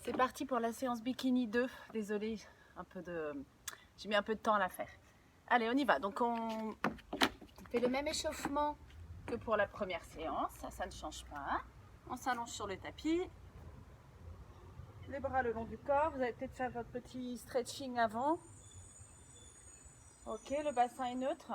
C'est parti pour la séance bikini 2. Désolée, j'ai mis un peu de temps à la faire. Allez, on y va. Donc on fait le même échauffement que pour la première séance. Ça ne change pas. On s'allonge sur le tapis. Les bras le long du corps. Vous allez peut-être faire votre petit stretching avant. Ok, le bassin est neutre.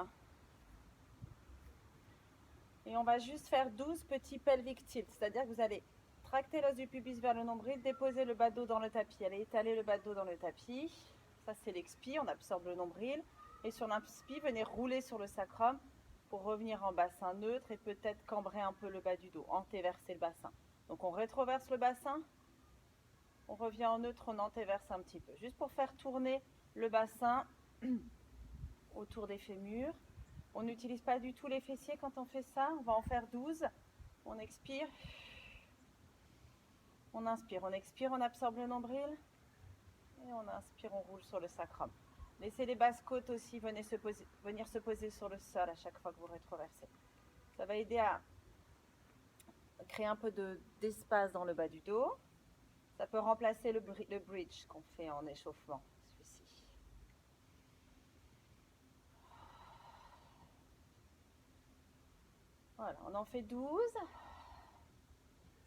Et on va juste faire 12 petits pelvic tilts. C'est-à-dire que vous allez tracter l'os du pubis vers le nombril, déposer le bas de dos dans le tapis. Allez étaler le bas de dos dans le tapis. Ça, c'est l'expi, on absorbe le nombril. Et sur l'inspi, venez rouler sur le sacrum pour revenir en bassin neutre et peut-être cambrer un peu le bas du dos, antéverser le bassin. Donc on rétroverse le bassin, on revient en neutre, on antéverse un petit peu. Juste pour faire tourner le bassin autour des fémurs. On n'utilise pas du tout les fessiers quand on fait ça. On va en faire 12. On expire. On inspire, on expire, on absorbe le nombril. Et on inspire, on roule sur le sacrum. Laissez les basses côtes aussi venir se poser sur le sol à chaque fois que vous rétroversez. Ça va aider à créer un peu d'espace dans le bas du dos. Ça peut remplacer le bridge qu'on fait en échauffement, celui-ci. Voilà, on en fait 12.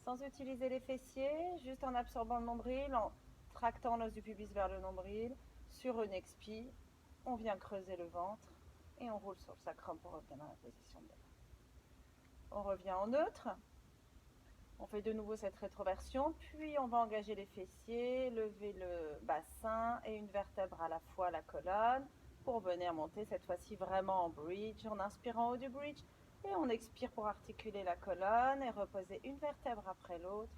Sans utiliser les fessiers, juste en absorbant le nombril, en tractant l'os du pubis vers le nombril, sur une expi, on vient creuser le ventre et on roule sur le sacrum pour revenir dans la position de départ. On revient en neutre, on fait de nouveau cette rétroversion, puis on va engager les fessiers, lever le bassin et une vertèbre à la fois la colonne pour venir monter cette fois-ci vraiment en bridge. On inspire en haut du bridge. Et on expire pour articuler la colonne et reposer une vertèbre après l'autre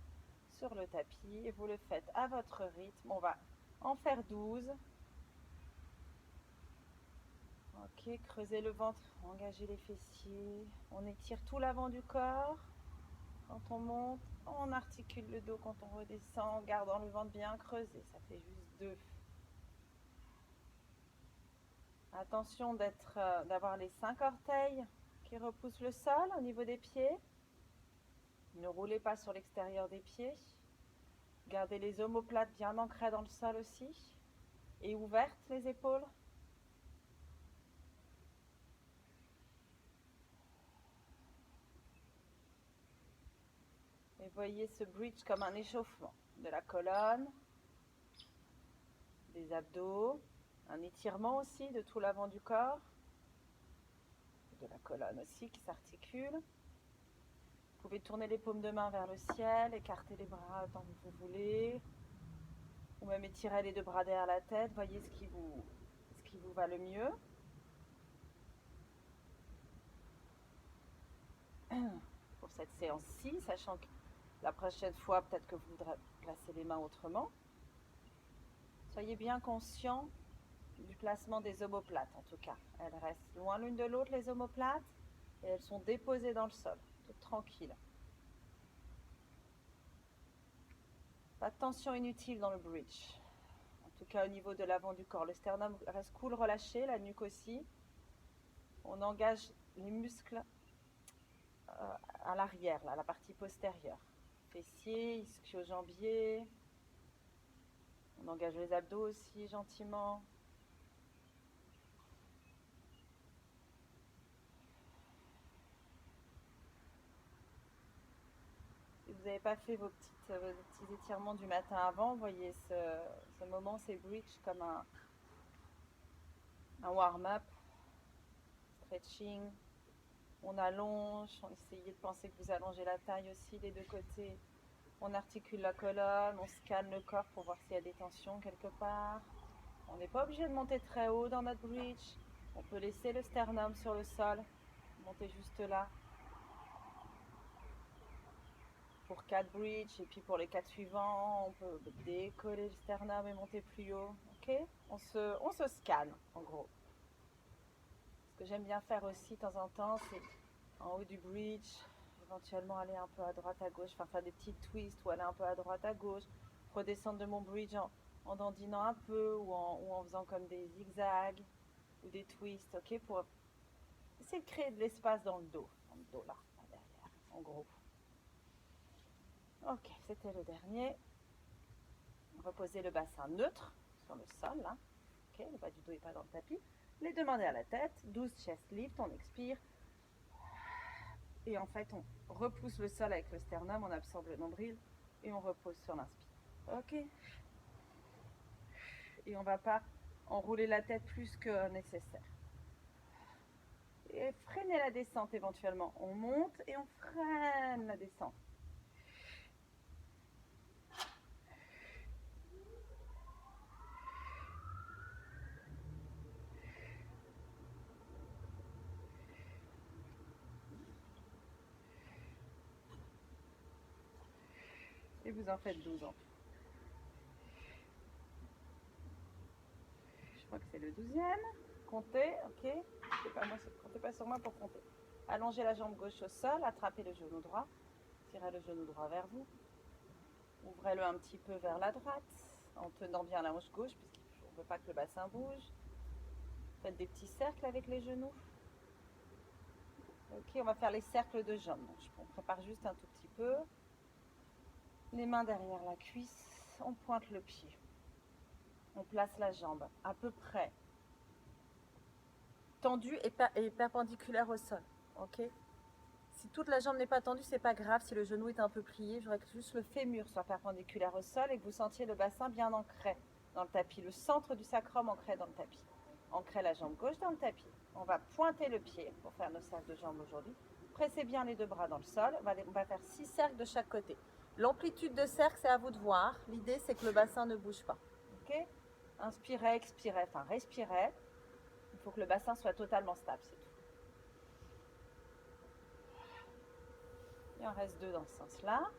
sur le tapis. Et vous le faites à votre rythme. On va en faire 12. Ok, creusez le ventre, engagez les fessiers. On étire tout l'avant du corps. Quand on monte, on articule le dos. Quand on redescend, en gardant le ventre bien creusé. Ça fait juste 2. Attention d'avoir les 5 orteils qui repoussent le sol au niveau des pieds. Ne roulez pas sur l'extérieur des pieds. Gardez les omoplates bien ancrées dans le sol aussi. Et ouvertes les épaules. Et voyez ce bridge comme un échauffement de la colonne, des abdos, un étirement aussi de tout l'avant du corps, de la colonne aussi qui s'articule. Vous pouvez tourner les paumes de main vers le ciel, écarter les bras tant que vous voulez, ou même étirer les 2 bras derrière la tête. Voyez ce qui vous va le mieux. Pour cette séance-ci, sachant que la prochaine fois, peut-être que vous voudrez placer les mains autrement. Soyez bien conscient du placement des omoplates, en tout cas. Elles restent loin l'une de l'autre, les omoplates, et elles sont déposées dans le sol, toutes tranquilles. Pas de tension inutile dans le bridge. En tout cas, au niveau de l'avant du corps. Le sternum reste cool, relâché, la nuque aussi. On engage les muscles à l'arrière, là, la partie postérieure. Fessiers, ischio-jambiers. On engage les abdos aussi gentiment. Si vous n'avez pas fait vos petits étirements du matin avant, voyez ce moment, c'est bridge comme un warm-up, stretching. On allonge, on essaye de penser que vous allongez la taille aussi des 2 côtés. On articule la colonne, on scanne le corps pour voir s'il y a des tensions quelque part. On n'est pas obligé de monter très haut dans notre bridge. On peut laisser le sternum sur le sol, monter juste là. Pour 4 bridges et puis pour les 4 suivants, on peut décoller le sternum et monter plus haut. Ok, on se scanne en gros. Ce que j'aime bien faire aussi de temps en temps, c'est en haut du bridge, éventuellement aller un peu à droite à gauche, enfin faire des petits twists ou aller un peu à droite à gauche, redescendre de mon bridge en dandinant un peu ou en faisant comme des zigzags ou des twists, ok, pour essayer de créer de l'espace dans le dos là, derrière, en gros. Ok, c'était le dernier. Reposez le bassin neutre sur le sol, là. Ok, le bas du dos n'est pas dans le tapis. Les deux mains derrière la tête, 12 chest lift, on expire. Et en fait, on repousse le sol avec le sternum, on absorbe le nombril et on repose sur l'inspire. Ok. Et on ne va pas enrouler la tête plus que nécessaire. Et freinez la descente éventuellement. On monte et on freine la descente. Et vous en faites 12 ans. Je crois que c'est le 12e. Comptez, ok. Comptez pas sur moi pour compter. Allongez la jambe gauche au sol, attrapez le genou droit. Tirez le genou droit vers vous. Ouvrez-le un petit peu vers la droite, en tenant bien la hanche gauche, puisqu'on ne veut pas que le bassin bouge. Faites des petits cercles avec les genoux. Ok, on va faire les cercles de jambes. Donc, on prépare juste un tout petit peu. Les mains derrière la cuisse, on pointe le pied. On place la jambe à peu près tendue et perpendiculaire au sol. Ok. Si toute la jambe n'est pas tendue, c'est pas grave. Si le genou est un peu plié, je voudrais que juste le fémur soit perpendiculaire au sol et que vous sentiez le bassin bien ancré dans le tapis. Le centre du sacrum ancré dans le tapis. Ancrez la jambe gauche dans le tapis. On va pointer le pied pour faire nos cercles de jambes aujourd'hui. Pressez bien les deux bras dans le sol. On va faire 6 cercles de chaque côté. L'amplitude de cercle, c'est à vous de voir. L'idée, c'est que le bassin ne bouge pas. Ok. Inspirez, expirez, enfin respirez. Il faut que le bassin soit totalement stable, c'est tout. Il en reste 2 dans ce sens-là.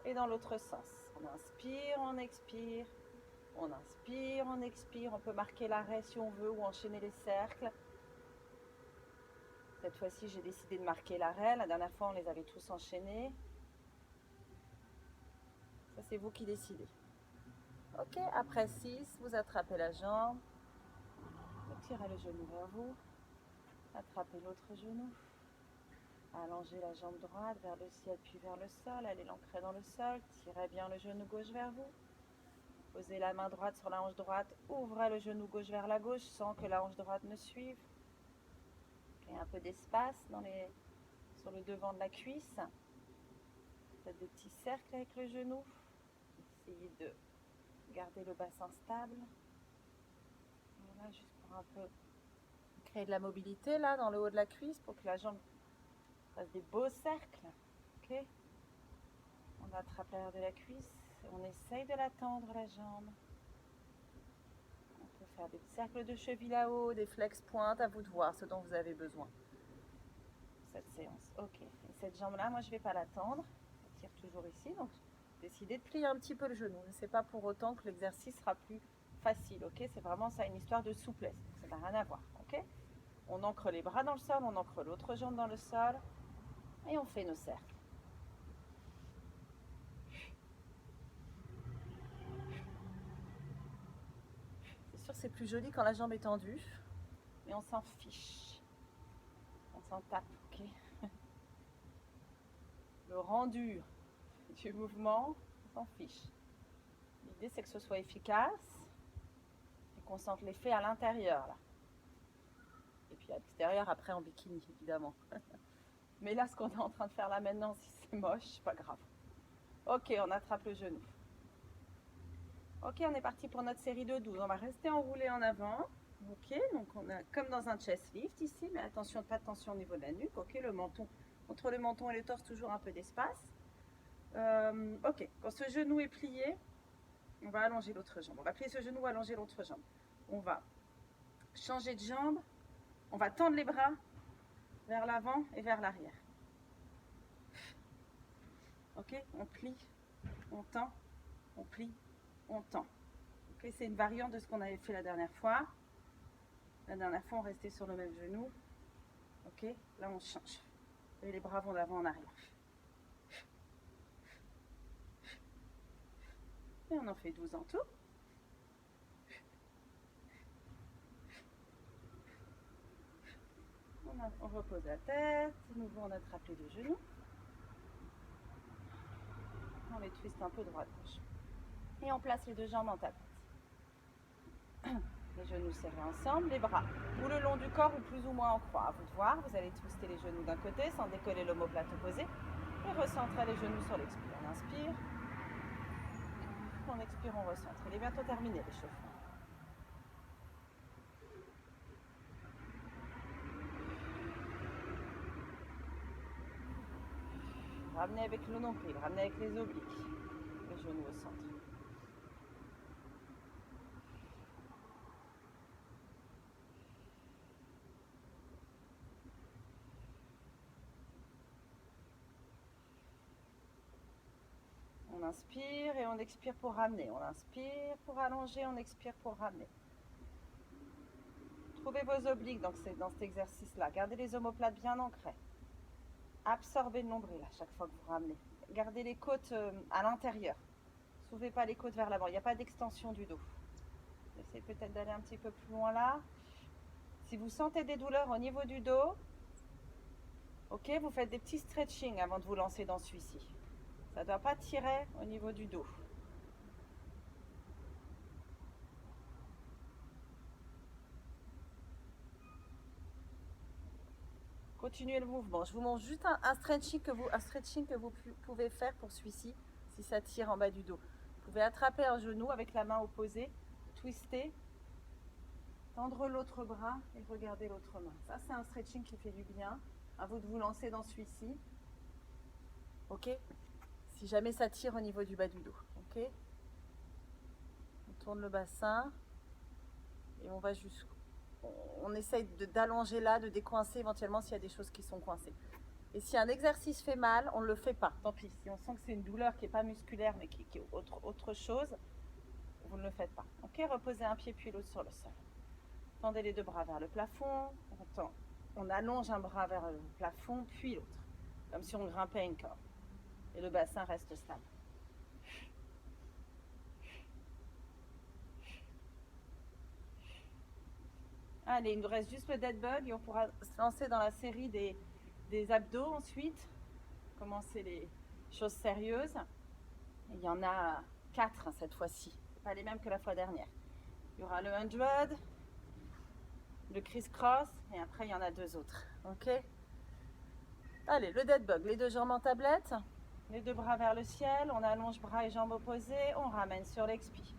Et dans l'autre sens. On inspire, on expire. On inspire, on expire. On peut marquer l'arrêt si on veut ou enchaîner les cercles. Cette fois-ci, j'ai décidé de marquer l'arrêt. La dernière fois, on les avait tous enchaînés. Ça, c'est vous qui décidez. Ok, après 6, vous attrapez la jambe. Vous tirez le genou vers vous. Attrapez l'autre genou. Allongez la jambe droite vers le ciel puis vers le sol. Allez l'ancrer dans le sol. Tirez bien le genou gauche vers vous. Posez la main droite sur la hanche droite. Ouvrez le genou gauche vers la gauche sans que la hanche droite ne suive. Créez un peu d'espace sur le devant de la cuisse. Faites des petits cercles avec le genou. Essayez de garder le bassin stable. Voilà, juste pour un peu créer de la mobilité là dans le haut de la cuisse pour que la jambe fasse des beaux cercles. Ok. On attrape l'arrière de la cuisse. On essaye de la tendre la jambe. On peut faire des cercles de cheville à haut, des flex pointes, à vous de voir ce dont vous avez besoin pour cette séance. Ok. Et cette jambe là, moi je ne vais pas la tendre. Je tire toujours ici. Donc décidez de plier un petit peu le genou. C'est pas pour autant que l'exercice sera plus facile. Ok. C'est vraiment ça une histoire de souplesse. Ça n'a rien à voir. Ok. On ancre les bras dans le sol, on ancre l'autre jambe dans le sol et on fait nos cercles. C'est sûr c'est plus joli quand la jambe est tendue, mais on s'en fiche. On s'en tape, ok. Le rendu du mouvement, on s'en fiche. L'idée c'est que ce soit efficace et qu'on sente l'effet à l'intérieur là. Et puis à l'extérieur après en bikini évidemment. Mais là ce qu'on est en train de faire là maintenant, si c'est moche, c'est pas grave. Ok, on attrape le genou. Ok, on est parti pour notre série de 12. On va rester enroulé en avant. Ok, donc on a comme dans un chest lift ici, mais attention, pas de tension au niveau de la nuque. Ok, le menton, entre le menton et le torse, toujours un peu d'espace. Ok, quand ce genou est plié, on va allonger l'autre jambe. On va plier ce genou, allonger l'autre jambe. On va changer de jambe. On va tendre les bras vers l'avant et vers l'arrière. Ok, on plie, on tend, on plie, on tend. Ok, c'est une variante de ce qu'on avait fait la dernière fois. La dernière fois, on restait sur le même genou. Ok, là on change. Et les bras vont d'avant en arrière. Et on en fait 12 en tout. On repose la tête. De nouveau, on attrape les deux genoux. twist un peu droite-gauche. Et on place les deux jambes en tablette. Les genoux serrés ensemble, les bras ou le long du corps ou plus ou moins en croix. À vous de voir, vous allez twister les genoux d'un côté sans décoller l'omoplate opposée et recentrer les genoux sur l'expire. On inspire, on expire, on recentre. Il est bientôt terminé l'échauffement. Ramenez avec le nombril, ramenez avec les obliques, les genoux au centre. On inspire et on expire pour ramener. On inspire pour allonger, on expire pour ramener. Trouvez vos obliques dans cet exercice-là. Gardez les omoplates bien ancrées. Absorbez le nombril à chaque fois que vous ramenez. Gardez les côtes à l'intérieur. Ne soulevez pas les côtes vers l'avant. Il n'y a pas d'extension du dos. Essayez peut-être d'aller un petit peu plus loin là. Si vous sentez des douleurs au niveau du dos, ok, vous faites des petits stretching avant de vous lancer dans celui-ci. Ça ne doit pas tirer au niveau du dos. Continuez le mouvement. Je vous montre juste un stretching que vous pouvez faire pour celui-ci, si ça tire en bas du dos. Vous pouvez attraper un genou avec la main opposée, twister, tendre l'autre bras et regarder l'autre main. Ça, c'est un stretching qui fait du bien. À vous de vous lancer dans celui-ci. Ok? Si jamais ça tire au niveau du bas du dos. Ok? On tourne le bassin et on va jusqu'au... On essaye d'allonger là, de décoincer éventuellement s'il y a des choses qui sont coincées. Et si un exercice fait mal, on ne le fait pas. Tant pis, si on sent que c'est une douleur qui n'est pas musculaire mais qui est autre chose, vous ne le faites pas. Ok, reposez un pied puis l'autre sur le sol. Tendez les deux bras vers le plafond. On allonge un bras vers le plafond puis l'autre. Comme si on grimpait une corde. Et le bassin reste stable. Allez, il nous reste juste le dead bug et on pourra se lancer dans la série des abdos ensuite. Commencer les choses sérieuses. Il y en a 4 cette fois-ci. Pas les mêmes que la fois dernière. Il y aura le 100, le criss-cross et après il y en a 2 autres. Ok? Allez, le dead bug, les deux jambes en tablette. Les deux bras vers le ciel, on allonge bras et jambes opposés, on ramène sur l'expi.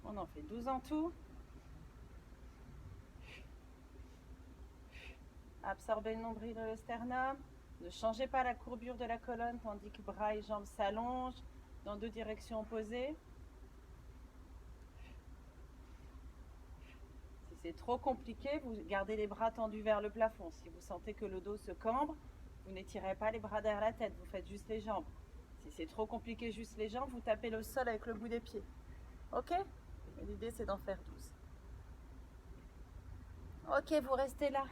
On en fait 12 en tout. Absorbez le nombril et le sternum. Ne changez pas la courbure de la colonne tandis que bras et jambes s'allongent dans 2 directions opposées. Si c'est trop compliqué, vous gardez les bras tendus vers le plafond. Si vous sentez que le dos se cambre, vous n'étirez pas les bras derrière la tête, vous faites juste les jambes. Si c'est trop compliqué, juste les jambes, vous tapez le sol avec le bout des pieds. Ok? L'idée, c'est d'en faire 12. Ok, vous restez là.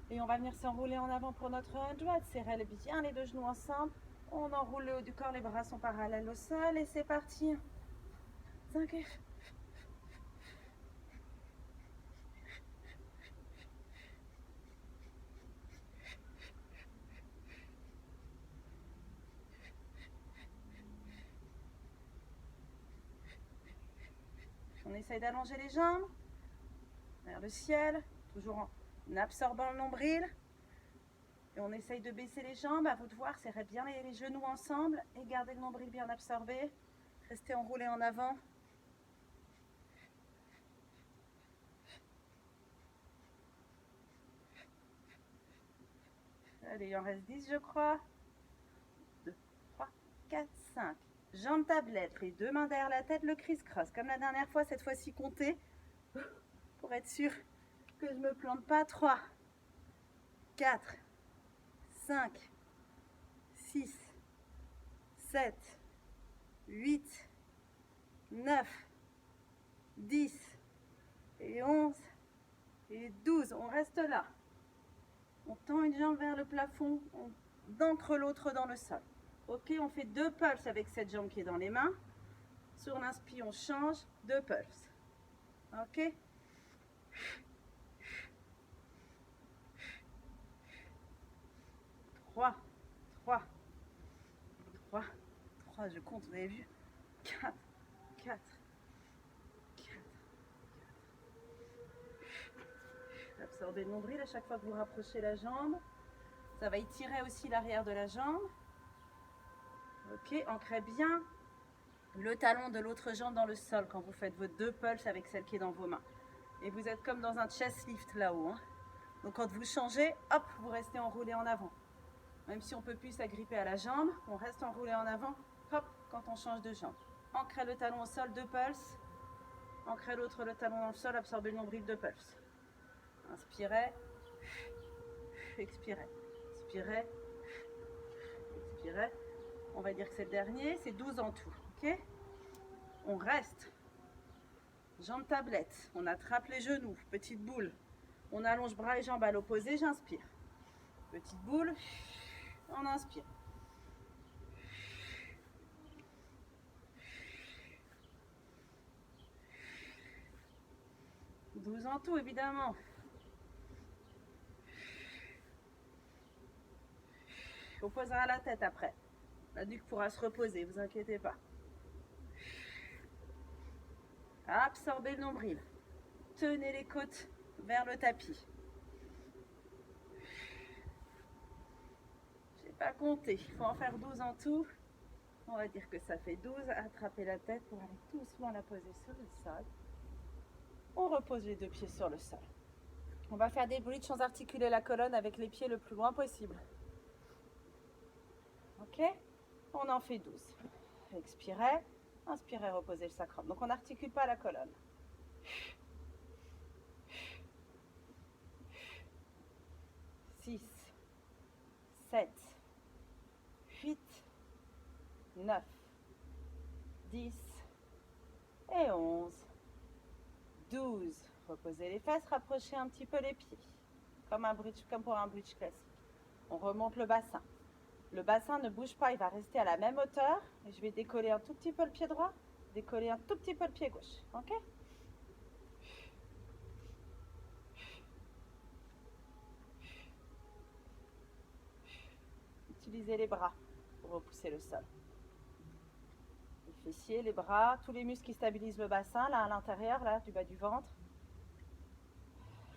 Et on va venir s'enrouler en avant pour notre 100. Serrez bien les deux genoux ensemble. On enroule le haut du corps, les bras sont parallèles au sol et c'est parti. 5. On essaye d'allonger les jambes vers le ciel, toujours en absorbant le nombril. Et on essaye de baisser les jambes, à vous de voir, serrez bien les genoux ensemble et gardez le nombril bien absorbé. Restez enroulé en avant. Allez, il en reste 10 je crois. 2, 3, 4, 5. Jambes tablette, les deux mains derrière la tête, le criss-cross. Comme la dernière fois, cette fois-ci comptez pour être sûr que je ne me plante pas. 3, 4, 5, 6, 7, 8, 9, 10 et 11 et 12. On reste là. On tend une jambe vers le plafond, on ancre l'autre dans le sol. Ok, on fait 2 pulses avec cette jambe qui est dans les mains. Sur l'inspire, on change de pulse. Ok? 3, 3, 3, 3, je compte, vous avez vu? 4, 4, 4. Absorbez le nombril à chaque fois que vous rapprochez la jambe. Ça va étirer aussi l'arrière de la jambe. Ok, ancrez bien le talon de l'autre jambe dans le sol quand vous faites vos 2 pulses avec celle qui est dans vos mains. Et vous êtes comme dans un chest lift là-haut. Hein. Donc quand vous changez, hop, vous restez enroulé en avant. Même si on ne peut plus s'agripper à la jambe, on reste enroulé en avant, hop, quand on change de jambe. Ancrez le talon au sol, 2 pulses. Ancrez l'autre le talon dans le sol, absorbez le nombril, 2 pulses. Inspirez, expirez, expirez, expirez. On va dire que c'est le dernier, c'est 12 en tout, ok? On reste. Jambes tablette, on attrape les genoux, petite boule. On allonge bras et jambes à l'opposé, j'inspire. Petite boule, on inspire. « 12 en tout, évidemment. On posera la tête après. La nuque pourra se reposer, vous inquiétez pas. Absorbez le nombril. Tenez les côtes vers le tapis. Je n'ai pas compté, il faut en faire 12 en tout. On va dire que ça fait 12. Attrapez la tête pour aller doucement la poser sur le sol. On repose les 2 pieds sur le sol. On va faire des bridges sans articuler la colonne avec les pieds le plus loin possible. Ok? On en fait 12. Expirez. Inspirez, reposez le sacrum. Donc on n'articule pas la colonne. 6, 7, 8, 9, 10 et 11, 12. Reposez les fesses, rapprochez un petit peu les pieds, comme pour un bridge classique. On remonte le bassin. Le bassin ne bouge pas, il va rester à la même hauteur. Et je vais décoller un tout petit peu le pied droit, décoller un tout petit peu le pied gauche. Ok? Utilisez les bras pour repousser le sol. Les fessiers, les bras, tous les muscles qui stabilisent le bassin, là à l'intérieur, là, du bas du ventre.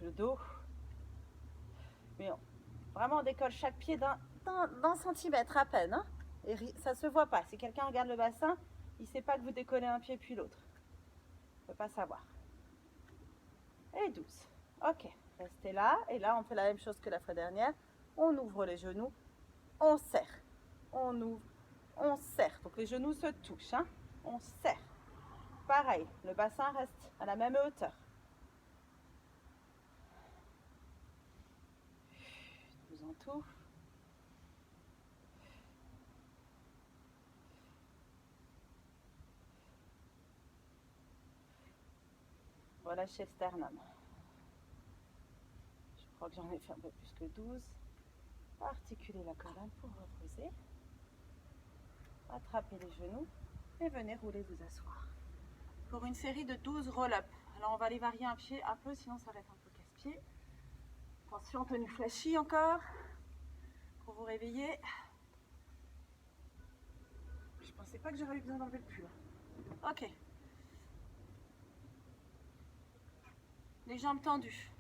Le dos. Mais vraiment, on décolle chaque pied d'un centimètre à peine. Hein, et ça ne se voit pas. Si quelqu'un regarde le bassin, il ne sait pas que vous décollez un pied puis l'autre. Il ne peut pas savoir. Et 12. Ok, restez là. Et là, on fait la même chose que la fois dernière. On ouvre les genoux. On serre. On ouvre. On serre. Donc les genoux se touchent. Hein, on serre. Pareil, le bassin reste à la même hauteur. 12 en tout. Relâchez le sternum. Je crois que j'en ai fait un peu plus que 12. Articulez la colonne pour reposer. Attrapez les genoux et venez rouler vous asseoir. Pour une série de 12 roll-up. Alors on va les varier un peu, sinon ça va être un peu casse-pied. Attention, tenue flashy encore. Pour vous réveiller. Je pensais pas que j'aurais eu besoin d'enlever le pull. Ok. Les jambes tendues,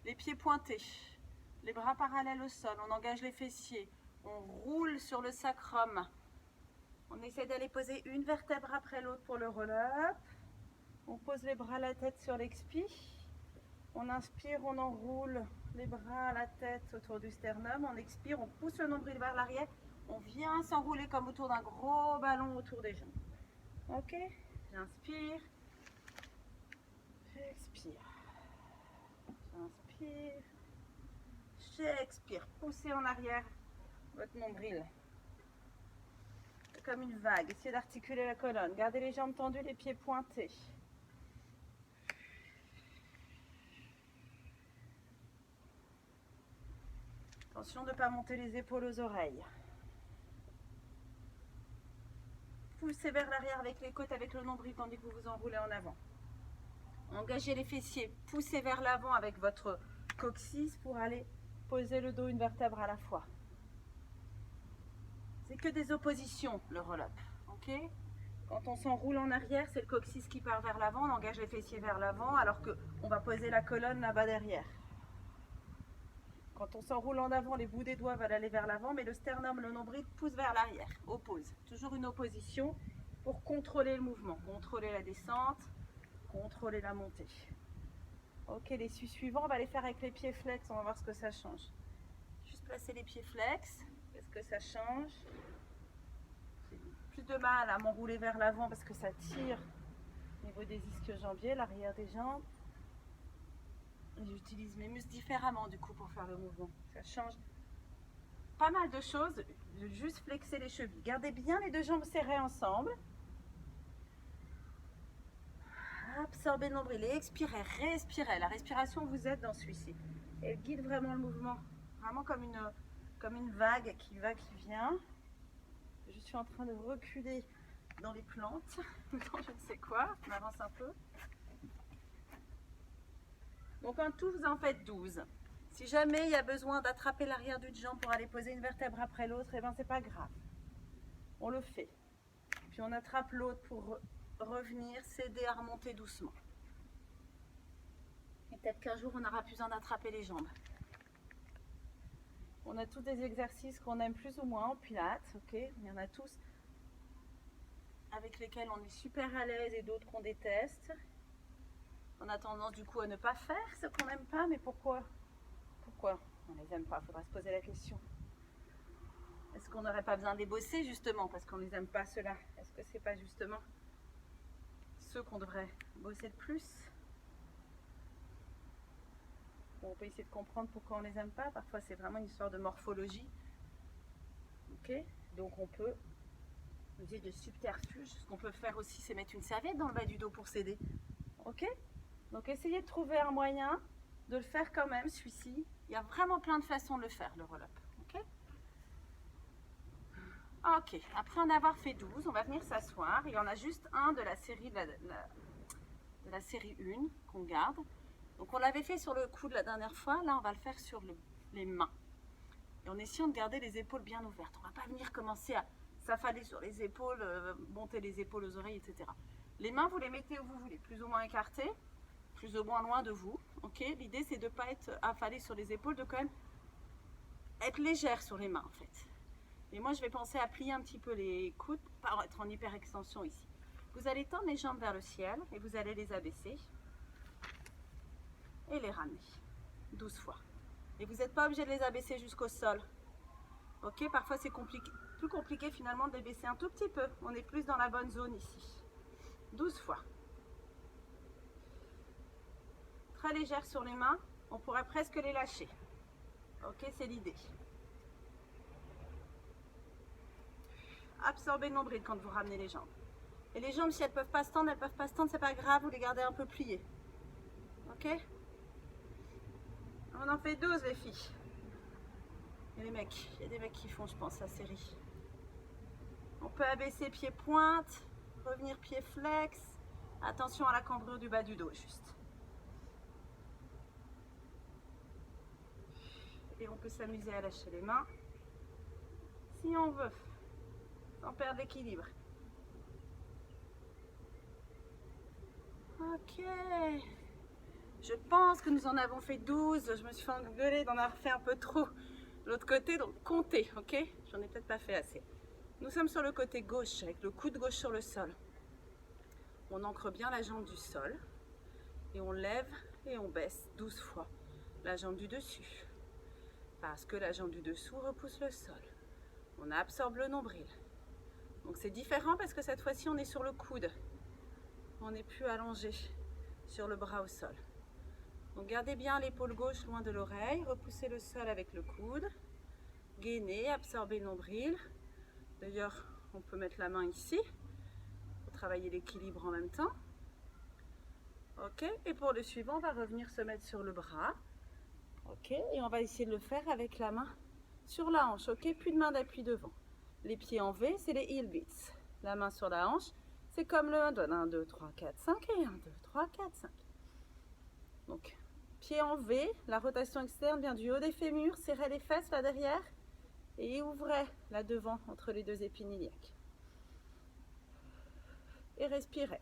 les pieds pointés, les bras parallèles au sol, on engage les fessiers, on roule sur le sacrum. On essaie d'aller poser une vertèbre après l'autre pour le roll-up. On pose les bras à la tête sur l'expi. On inspire, on enroule les bras à la tête autour du sternum. On expire, on pousse le nombril vers l'arrière. On vient s'enrouler comme autour d'un gros ballon autour des jambes. Ok, j'inspire, j'expire. Inspire, j'expire, poussez en arrière votre nombril. Comme une vague, essayez d'articuler la colonne. Gardez les jambes tendues, les pieds pointés. Attention de ne pas monter les épaules aux oreilles. poussez vers l'arrière avec les côtes, avec le nombril, tandis que vous vous enroulez en avant. Engagez les fessiers, poussez vers l'avant avec votre coccyx pour aller poser le dos une vertèbre à la fois. C'est que des oppositions, le roll-up, ok? Quand on s'enroule en arrière, c'est le coccyx qui part vers l'avant, on engage les fessiers vers l'avant, alors qu'on va poser la colonne là-bas derrière. Quand on s'enroule en avant, les bouts des doigts veulent aller vers l'avant, mais le sternum, le nombril pousse vers l'arrière, oppose. Toujours une opposition pour contrôler le mouvement, contrôler la descente, contrôler la montée. Ok, les suivants, on va les faire avec les pieds flex, on va voir ce que ça change. Juste placer les pieds flex, qu'est-ce que ça change? J'ai plus de mal à m'enrouler vers l'avant parce que ça tire au niveau des ischio-jambiers, l'arrière des jambes. J'utilise mes muscles différemment du coup pour faire le mouvement. Ça change pas mal de choses. Juste flexer les chevilles. Gardez bien les deux jambes serrées ensemble. Absorbez le nombril et expirez, respirez. La respiration vous aide dans celui-ci. Elle guide vraiment le mouvement. Vraiment comme une vague qui va, qui vient. Je suis en train de reculer dans les plantes, dans je ne sais quoi. On avance un peu. Donc en tout, vous en faites 12. Si jamais il y a besoin d'attraper l'arrière d'une jambe pour aller poser une vertèbre après l'autre, eh ben c'est pas grave. On le fait. Puis on attrape l'autre pour revenir, s'aider à remonter doucement. Et peut-être qu'un jour, on n'aura plus besoin d'attraper les jambes. On a tous des exercices qu'on aime plus ou moins en pilates, ok? Il y en a tous avec lesquels on est super à l'aise et d'autres qu'on déteste. On a tendance du coup à ne pas faire ce qu'on n'aime pas, mais pourquoi? Pourquoi on les aime pas? Il faudra se poser la question. Est-ce qu'on n'aurait pas besoin de les bosser justement parce qu'on les aime pas ceux-là? Est-ce que c'est pas justement ceux qu'on devrait bosser le plus? Bon, on peut essayer de comprendre pourquoi on les aime pas. Parfois c'est vraiment une histoire de morphologie. Ok? Donc on peut user de subterfuges. Ce qu'on peut faire aussi, c'est mettre une serviette dans le bas du dos pour s'aider. Ok? Donc essayez de trouver un moyen de le faire quand même, celui-ci. Il y a vraiment plein de façons de le faire, le roll-up. Ok? Ok, après en avoir fait 12, on va venir s'asseoir. Il y en a juste un de la série, de la série 1 qu'on garde. Donc on l'avait fait sur le coude la dernière fois. Là, on va le faire sur les mains. Et en essayant de garder les épaules bien ouvertes. On ne va pas venir commencer à s'affaler sur les épaules, monter les épaules aux oreilles, etc. Les mains, vous les mettez où vous voulez, plus ou moins écartées, plus ou moins loin de vous. Ok, l'idée, c'est de ne pas être affalé sur les épaules, de quand même être légère sur les mains, en fait. Et moi, je vais penser à plier un petit peu les coudes, pas être en hyper extension ici. Vous allez tendre les jambes vers le ciel et vous allez les abaisser et les ramener 12 fois. Et vous n'êtes pas obligé de les abaisser jusqu'au sol. Ok, parfois c'est plus compliqué finalement de les baisser un tout petit peu. On est plus dans la bonne zone ici. 12 fois. Très légère sur les mains, on pourrait presque les lâcher. Ok, c'est l'idée. Absorbez le nombril quand vous ramenez les jambes. Et les jambes, si elles ne peuvent pas se tendre, c'est pas grave, vous les gardez un peu pliées. Ok? On en fait 12 les filles. Et les mecs, il y a des mecs qui font, je pense, la série. On peut abaisser pied pointe, revenir pied flex. Attention à la cambrure du bas du dos, juste. Et on peut s'amuser à lâcher les mains, si on veut, sans perdre l'équilibre. Ok. Je pense que nous en avons fait 12. Je me suis fait engueuler d'en avoir fait un peu trop de l'autre côté, donc comptez, ok? J'en ai peut-être pas fait assez. Nous sommes sur le côté gauche, avec le coude gauche sur le sol. On ancre bien la jambe du sol, et on lève et on baisse 12 fois la jambe du dessus. Parce que la jambe du dessous repousse le sol. On absorbe le nombril. Donc c'est différent parce que cette fois-ci, on est sur le coude. On n'est plus allongé sur le bras au sol. Donc gardez bien l'épaule gauche loin de l'oreille, repoussez le sol avec le coude, gainez, absorbez le nombril. D'ailleurs, on peut mettre la main ici pour travailler l'équilibre en même temps. Ok, et pour le suivant, on va revenir se mettre sur le bras. Ok, et on va essayer de le faire avec la main sur la hanche. Ok, plus de main d'appui devant. Les pieds en V, c'est les heel beats. la main sur la hanche. C'est comme le 1, donne 1, 2, 3, 4, 5 et 1, 2, 3, 4, 5. Donc, pied en V, la rotation externe vient du haut des fémurs, serrez les fesses là derrière et ouvrez là devant entre les deux épines iliaques. Et respirez.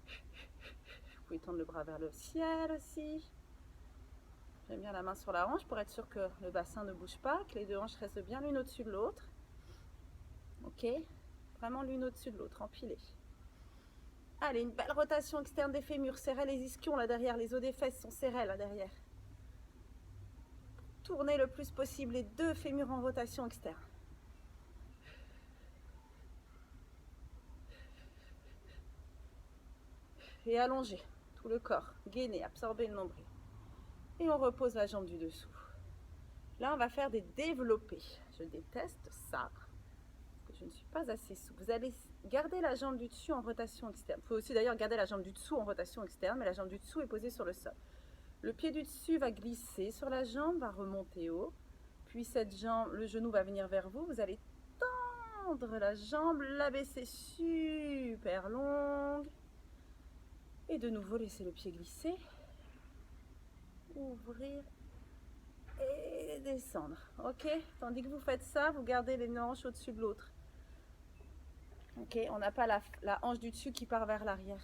Vous pouvez tendre le bras vers le ciel aussi. J'aime bien la main sur la hanche pour être sûr que le bassin ne bouge pas, que les deux hanches restent bien l'une au-dessus de l'autre. Ok, vraiment l'une au-dessus de l'autre, empilée. Allez, une belle rotation externe des fémurs, serrez les ischions là derrière, les os des fesses sont serrés là derrière. Tournez le plus possible les deux fémurs en rotation externe. Et allongez tout le corps, gainez, absorbez le nombril. Et on repose la jambe du dessous. Là, on va faire des développés. Je déteste ça, parce que je ne suis pas assez souple. Vous allez garder la jambe du dessus en rotation externe. Il faut aussi d'ailleurs garder la jambe du dessous en rotation externe, mais la jambe du dessous est posée sur le sol. Le pied du dessus va glisser sur la jambe, va remonter haut. Puis cette jambe, le genou va venir vers vous. Vous allez tendre la jambe, la baisser super longue. Et de nouveau, laissez le pied glisser. Ouvrir et descendre. Ok? Tandis que vous faites ça, vous gardez les hanches au-dessus de l'autre. Ok? On n'a pas la hanche du dessus qui part vers l'arrière.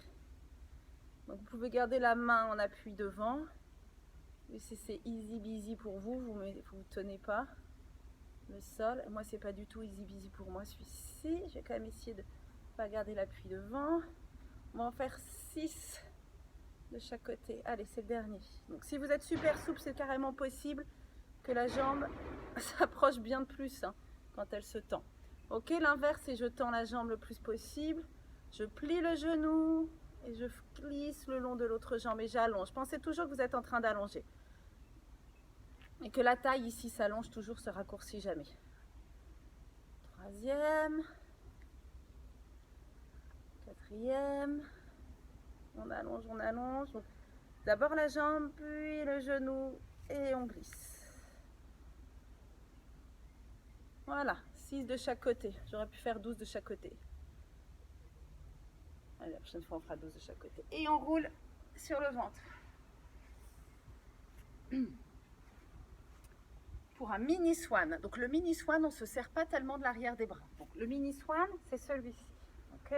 Donc vous pouvez garder la main en appui devant. Et c'est easy busy pour vous, vous ne tenez pas le sol. Moi, c'est pas du tout easy busy pour moi, celui-ci. Je vais quand même essayer de ne pas garder l'appui devant. On va en faire 6 de chaque côté. Allez, c'est le dernier. Donc si vous êtes super souple, c'est carrément possible que la jambe s'approche bien de plus quand elle se tend. Ok, l'inverse, c'est je tends la jambe le plus possible. Je plie le genou et je glisse le long de l'autre jambe et j'allonge. Pensez toujours que vous êtes en train d'allonger. Et que la taille ici s'allonge toujours, se raccourcit jamais. Troisième. Quatrième. On allonge, on allonge. D'abord la jambe, puis le genou et on glisse. Voilà, 6 de chaque côté. J'aurais pu faire 12 de chaque côté. Allez, la prochaine fois on fera 12 de chaque côté. Et on roule sur le ventre. Pour un mini swan. Donc le mini swan, on ne se serre pas tellement de l'arrière des bras. Donc, le mini swan, c'est celui-ci. Ok?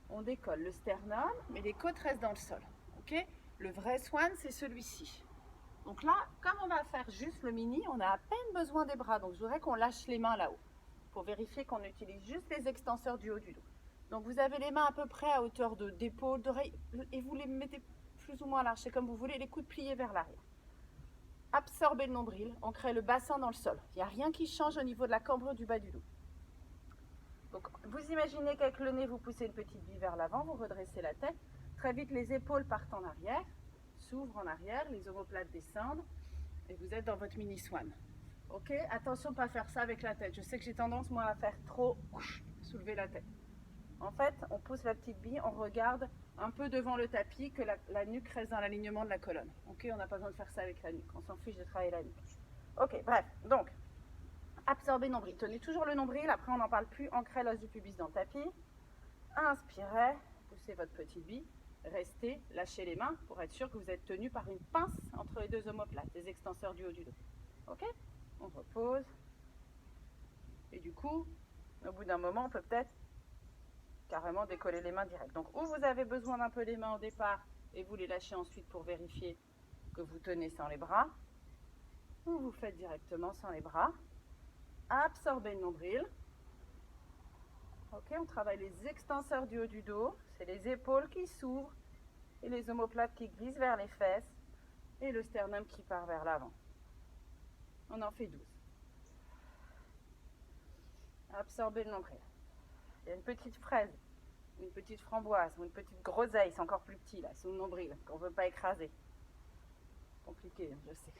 On décolle le sternum, mais les côtes restent dans le sol. Ok? Le vrai swan, c'est celui-ci. Donc là, comme on va faire juste le mini, on a à peine besoin des bras. Donc je voudrais qu'on lâche les mains là-haut pour vérifier qu'on utilise juste les extenseurs du haut du dos. Donc vous avez les mains à peu près à hauteur d'épaule, d'oreille, et vous les mettez plus ou moins larges, c'est comme vous voulez, les coudes pliés vers l'arrière. Absorbez le nombril, ancrez le bassin dans le sol. Il n'y a rien qui change au niveau de la cambrure du bas du dos. Donc vous imaginez qu'avec le nez, vous poussez une petite bille vers l'avant, vous redressez la tête. Très vite, les épaules partent en arrière, s'ouvrent en arrière, les omoplates descendent, et vous êtes dans votre mini swan. Ok? Attention de ne pas faire ça avec la tête. Je sais que j'ai tendance, moi, à faire trop soulever la tête. En fait, on pousse la petite bille, on regarde un peu devant le tapis, que la nuque reste dans l'alignement de la colonne. Ok, on n'a pas besoin de faire ça avec la nuque, on s'en fiche de travailler la nuque. Ok, bref, donc, absorbez le nombril. Tenez toujours le nombril, après on n'en parle plus, ancrez l'os du pubis dans le tapis. Inspirez, poussez votre petite bille, restez, lâchez les mains pour être sûr que vous êtes tenu par une pince entre les deux omoplates, les extenseurs du haut du dos. Ok? On repose. Et du coup, au bout d'un moment, on peut peut-être carrément décoller les mains direct. Donc ou vous avez besoin d'un peu les mains au départ et vous les lâchez ensuite pour vérifier que vous tenez sans les bras, ou vous faites directement sans les bras. Absorbez le nombril. Ok, on travaille les extenseurs du haut du dos, c'est les épaules qui s'ouvrent et les omoplates qui glissent vers les fesses et le sternum qui part vers l'avant. On en fait 12. Absorbez le nombril. Il y a une petite fraise, une petite framboise ou une petite groseille, c'est encore plus petit là, sous le nombril, qu'on ne veut pas écraser. Compliqué, je sais.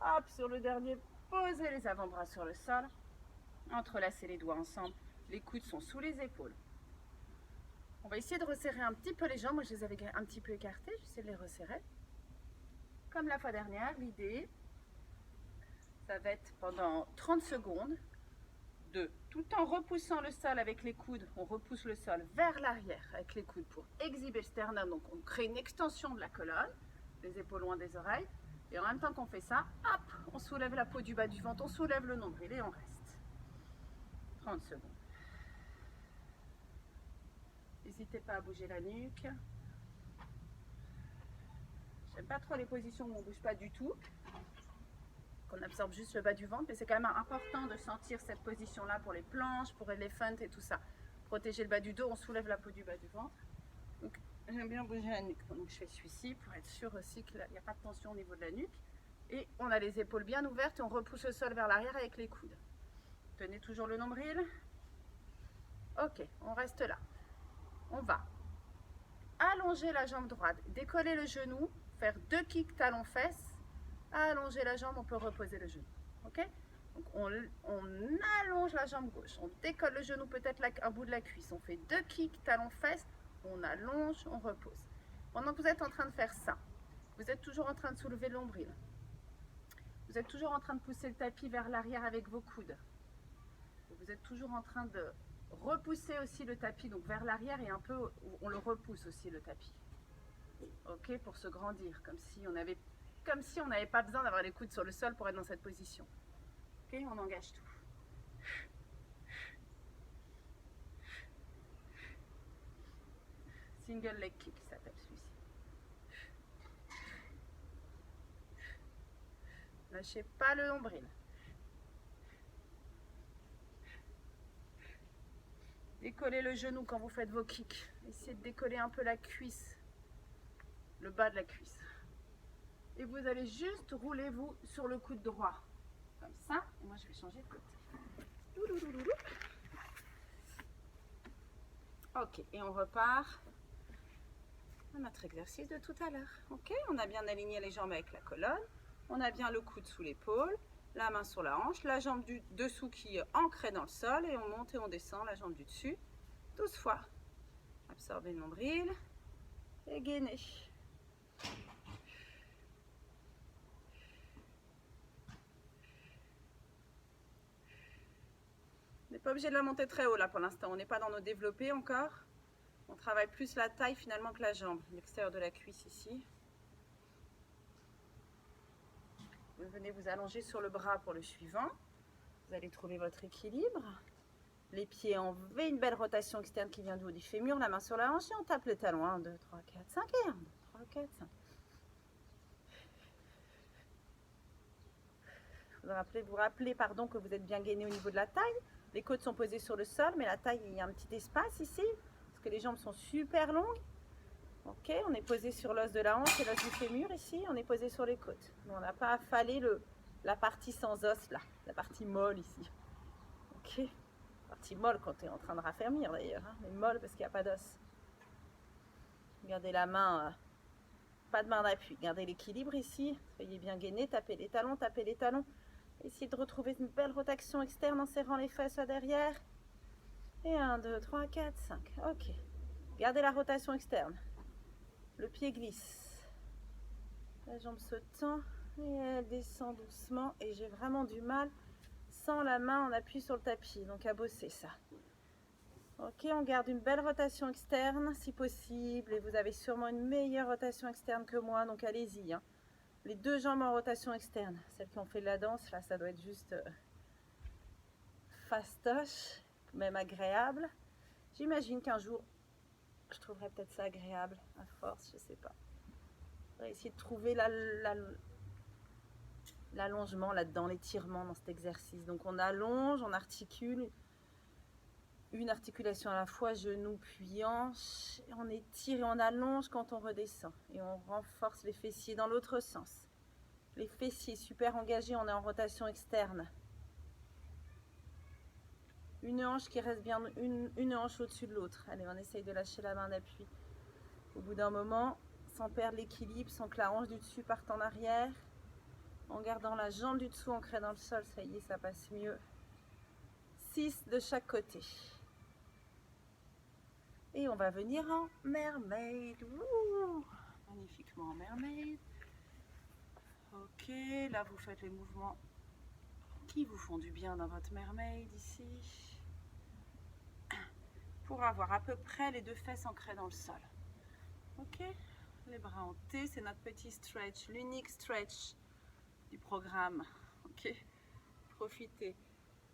Hop, sur le dernier, posez les avant-bras sur le sol. Entrelacez les doigts ensemble. Les coudes sont sous les épaules. On va essayer de resserrer un petit peu les jambes. Moi, je les avais un petit peu écartées. J'essaie de les resserrer. Comme la fois dernière, l'idée, ça va être pendant 30 secondes, 2. Tout en repoussant le sol avec les coudes, on repousse le sol vers l'arrière avec les coudes pour exhiber le sternum. Donc on crée une extension de la colonne, les épaules loin des oreilles. Et en même temps qu'on fait ça, hop, on soulève la peau du bas du ventre, on soulève le nombril et on reste. 30 secondes. N'hésitez pas à bouger la nuque. J'aime pas trop les positions où on ne bouge pas du tout, qu'on absorbe juste le bas du ventre, mais c'est quand même important de sentir cette position-là pour les planches, pour elephant et tout ça. Protéger le bas du dos, on soulève la peau du bas du ventre. Donc j'aime bien bouger la nuque. Donc je fais celui-ci pour être sûr aussi qu'il n'y a pas de tension au niveau de la nuque. Et on a les épaules bien ouvertes et on repousse le sol vers l'arrière avec les coudes. Tenez toujours le nombril. Ok, on reste là. On va allonger la jambe droite, décoller le genou, faire 2 kicks talons-fesses, allonger la jambe, on peut reposer le genou. Ok? Donc on allonge la jambe gauche, on décolle le genou, peut-être un bout de la cuisse, on fait 2 kicks talons-fesses, on allonge, on repose. Pendant que vous êtes en train de faire ça, vous êtes toujours en train de soulever le nombril. Vous êtes toujours en train de pousser le tapis vers l'arrière avec vos coudes. Vous êtes toujours en train de repousser aussi le tapis, donc vers l'arrière et un peu, on le repousse aussi le tapis. Ok, pour se grandir, comme si on n'avait pas besoin d'avoir les coudes sur le sol pour être dans cette position. Ok, on engage tout. Single leg kick s'appelle celui-ci. Lâchez pas le nombril. Décollez le genou quand vous faites vos kicks. Essayez de décoller un peu la cuisse, le bas de la cuisse. Et vous allez juste rouler vous sur le coude droit. Comme ça. Et moi je vais changer de côté. Ok, et on repart à notre exercice de tout à l'heure. Ok, on a bien aligné les jambes avec la colonne. On a bien le coude sous l'épaule. La main sur la hanche, la jambe du dessous qui est ancrée dans le sol et on monte et on descend la jambe du dessus 12 fois. Absorbez le nombril et gainez. On n'est pas obligé de la monter très haut là pour l'instant, on n'est pas dans nos développés encore. On travaille plus la taille finalement que la jambe, l'extérieur de la cuisse ici. Vous venez vous allonger sur le bras pour le suivant. Vous allez trouver votre équilibre. Les pieds en V, une belle rotation externe qui vient du haut du fémur, la main sur la hanche et on tape les talons. 1, 2, 3, 4, 5 et 1, 2, 3, 4, 5. Vous rappelez pardon, que vous êtes bien gainé au niveau de la taille. Les côtes sont posées sur le sol, mais la taille, il y a un petit espace ici, parce que les jambes sont super longues. Ok, on est posé sur l'os de la hanche et l'os du fémur ici, on est posé sur les côtes. On n'a pas affalé la partie sans os là, la partie molle ici. Ok, partie molle quand tu es en train de raffermir d'ailleurs, hein, mais molle parce qu'il n'y a pas d'os. Gardez la main, pas de main d'appui, gardez l'équilibre ici, soyez bien gainé, tapez les talons, tapez les talons. Essayez de retrouver une belle rotation externe en serrant les fesses à derrière. Et 1, 2, 3, 4, 5. Ok. Gardez la rotation externe. Le pied glisse. La jambe se tend et elle descend doucement. Et j'ai vraiment du mal sans la main en appui sur le tapis. Donc à bosser ça. Ok, on garde une belle rotation externe si possible. Et vous avez sûrement une meilleure rotation externe que moi. Donc allez-y. Hein. Les deux jambes en rotation externe. Celles qui ont fait de la danse, là, ça doit être juste fastoche, même agréable. J'imagine qu'un jour, je trouverai peut-être ça agréable, à force, je sais pas. On va essayer de trouver l'allongement là-dedans, l'étirement dans cet exercice. Donc on allonge, on articule, une articulation à la fois, genou puis hanche. On étire et on allonge quand on redescend. Et on renforce les fessiers dans l'autre sens. Les fessiers super engagés, on est en rotation externe. Une hanche qui reste bien, une hanche au-dessus de l'autre. Allez, on essaye de lâcher la main d'appui. Au bout d'un moment, sans perdre l'équilibre, sans que la hanche du dessus parte en arrière. En gardant la jambe du dessous ancrée dans le sol, ça y est, ça passe mieux. 6 de chaque côté. Et on va venir en mermaid. Ouh, magnifiquement en mermaid. Ok, là vous faites les mouvements qui vous font du bien dans votre mermaid ici. Pour avoir à peu près les 2 fesses ancrées dans le sol. Ok, les bras en T, c'est notre petit stretch, l'unique stretch du programme. Ok, profitez.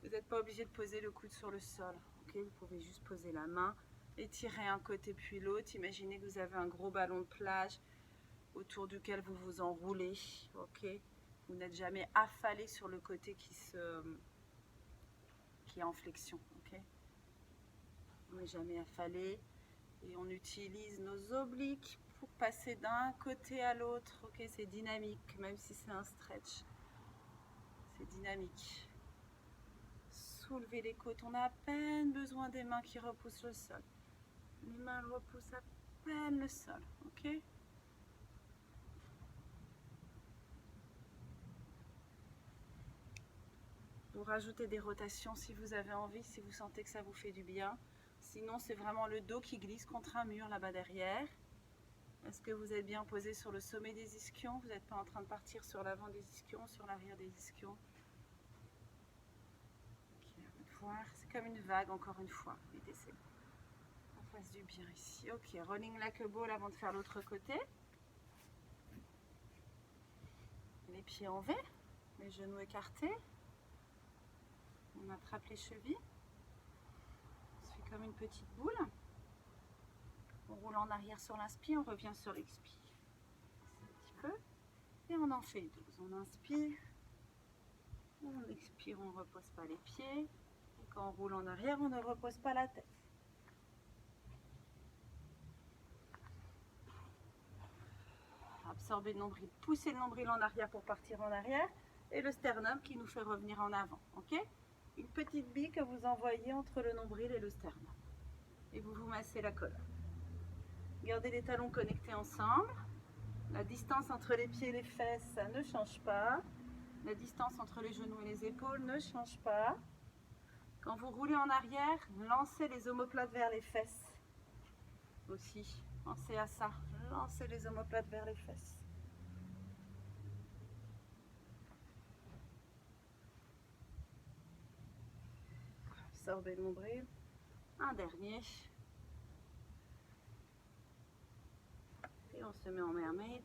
Vous n'êtes pas obligé de poser le coude sur le sol. Ok, vous pouvez juste poser la main, étirer un côté puis l'autre. Imaginez que vous avez un gros ballon de plage autour duquel vous vous enroulez. Ok, vous n'êtes jamais affalé sur le côté qui est en flexion. Ok, on n'est jamais affalé et on utilise nos obliques pour passer d'un côté à l'autre. Ok, c'est dynamique, même si c'est un stretch. C'est dynamique. Soulevez les côtes, on a à peine besoin des mains qui repoussent le sol. Les mains repoussent à peine le sol, ok? Vous rajoutez des rotations si vous avez envie, si vous sentez que ça vous fait du bien. Sinon, c'est vraiment le dos qui glisse contre un mur là-bas derrière. Est-ce que vous êtes bien posé sur le sommet des ischions? Vous n'êtes pas en train de partir sur l'avant des ischions, sur l'arrière des ischions? C'est comme une vague, encore une fois. L'idée, c'est qu'on fasse du bien ici. Ok, rolling like a ball avant de faire l'autre côté. Les pieds en V, les genoux écartés. On attrape les chevilles. On se fait comme une petite boule. On roule en arrière sur l'inspire, on revient sur l'expire. Un petit peu. Et on en fait 12. On inspire. On expire, on ne repose pas les pieds. Quand on roule en arrière, on ne repose pas la tête. Absorbez le nombril, poussez le nombril en arrière pour partir en arrière et le sternum qui nous fait revenir en avant. Ok? Une petite bille que vous envoyez entre le nombril et le sternum. Et vous vous massez la colonne. Gardez les talons connectés ensemble. La distance entre les pieds et les fesses, ça ne change pas. La distance entre les genoux et les épaules ne change pas. Quand vous roulez en arrière, lancez les omoplates vers les fesses. Aussi, pensez à ça. Lancez les omoplates vers les fesses. Absorbez le nombril. Un dernier. Et on se met en mermaid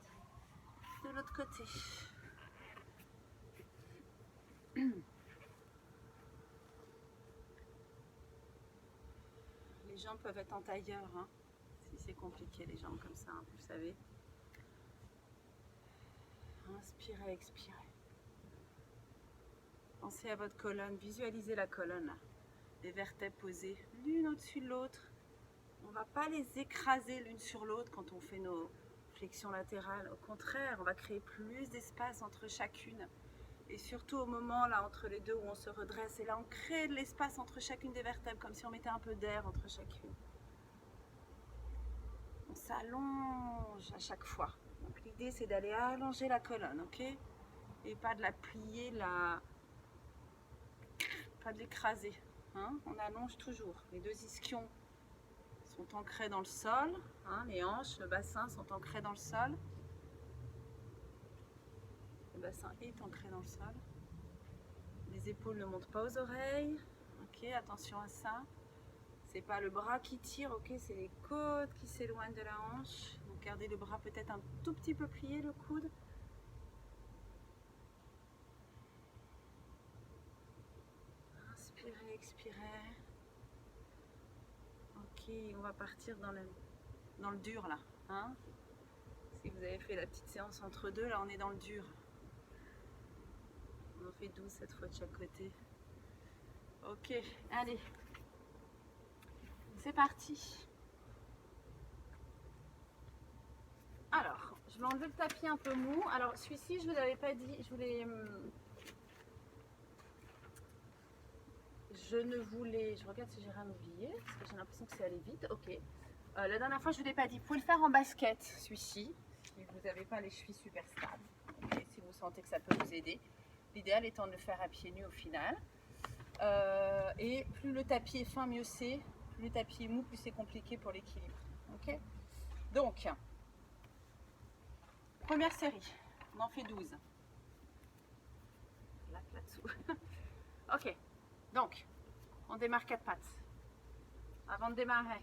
de l'autre côté. Les jambes peuvent être en tailleur, hein, si c'est compliqué les jambes comme ça, hein, vous le savez. Inspirez, expirez. Pensez à votre colonne, visualisez la colonne, là. Les vertèbres posées l'une au-dessus de l'autre. On ne va pas les écraser l'une sur l'autre quand on fait nos flexions latérales. Au contraire, on va créer plus d'espace entre chacune. Et surtout au moment là entre les deux où on se redresse. Et là, on crée de l'espace entre chacune des vertèbres, comme si on mettait un peu d'air entre chacune. On s'allonge à chaque fois. Donc l'idée, c'est d'aller allonger la colonne, ok? Et pas de la plier, pas de l'écraser. Hein? On allonge toujours. Les deux ischions sont ancrés dans le sol. Hein? Les hanches, le bassin sont ancrés dans le sol. Le bassin est ancré dans le sol. Les épaules ne montent pas aux oreilles. Ok, attention à ça. C'est pas le bras qui tire, ok, c'est les côtes qui s'éloignent de la hanche. Donc gardez le bras peut-être un tout petit peu plié, le coude. Inspirez, expirez. Ok, on va partir dans le dur là. Hein? Si vous avez fait la petite séance entre deux, là on est dans le dur. On en fait 12 cette fois de chaque côté. Ok, allez. C'est parti. Alors, je vais enlever le tapis un peu mou. Alors, celui-ci, je ne vous l'avais pas dit. Je regarde si j'ai rien oublié, parce que j'ai l'impression que c'est allé vite. Ok. La dernière fois, je ne vous l'ai pas dit. Vous pouvez le faire en basket, celui-ci, si vous n'avez pas les chevilles super stables. Okay, si vous sentez que ça peut vous aider. L'idéal étant de le faire à pieds nus au final. Et plus le tapis est fin, mieux c'est. Plus le tapis est mou, plus c'est compliqué pour l'équilibre. Ok. Donc, première série, on en fait 12. Là-dessous. Ok, donc on démarre quatre pattes. Avant de démarrer,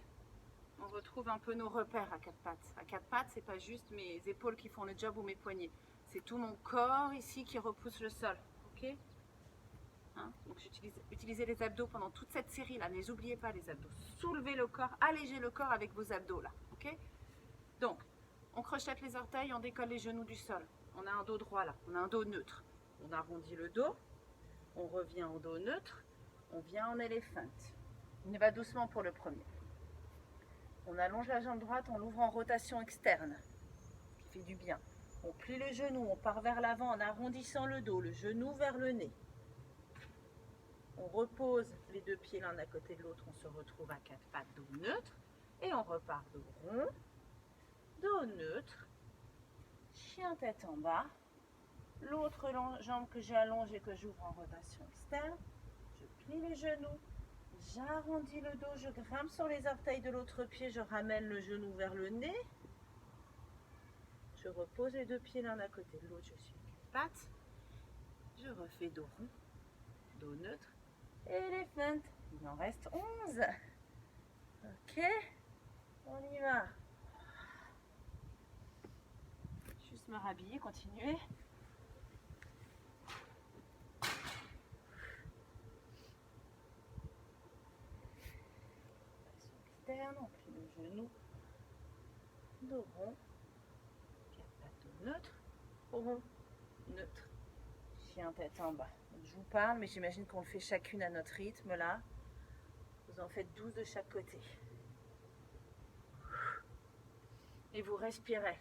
on retrouve un peu nos repères à quatre pattes. À quatre pattes, c'est pas juste mes épaules qui font le job ou mes poignets. C'est tout mon corps ici qui repousse le sol. Ok, hein? Donc utilisez les abdos pendant toute cette série là. Ne les oubliez pas les abdos. Soulevez le corps, allégez le corps avec vos abdos là. Ok, donc on crochette les orteils, on décolle les genoux du sol. On a un dos droit là, on a un dos neutre. On arrondit le dos, on revient au dos neutre, on vient en éléphant. On y va doucement pour le premier. On allonge la jambe droite, on l'ouvre en rotation externe, ce qui fait du bien. On plie le genou, on part vers l'avant en arrondissant le dos, le genou vers le nez. On repose les deux pieds l'un à côté de l'autre, on se retrouve à quatre pattes, dos neutre. Et on repart dos rond, dos neutre, chien tête en bas. L'autre jambe que j'allonge et que j'ouvre en rotation externe. Je plie les genoux, j'arrondis le dos, je grimpe sur les orteils de l'autre pied, je ramène le genou vers le nez. Je repose les deux pieds l'un à côté de l'autre, je suis quatre pattes. Je refais dos rond, dos neutre, éléphant. Il en reste 11. Ok, on y va. Juste me rhabiller, continuer. On plie le genou, dos rond, quatre pattes dos neutre, rond, neutre, chien tête en bas. Donc, je vous parle, mais j'imagine qu'on le fait chacune à notre rythme là. Vous en faites 12 de chaque côté. Et vous respirez.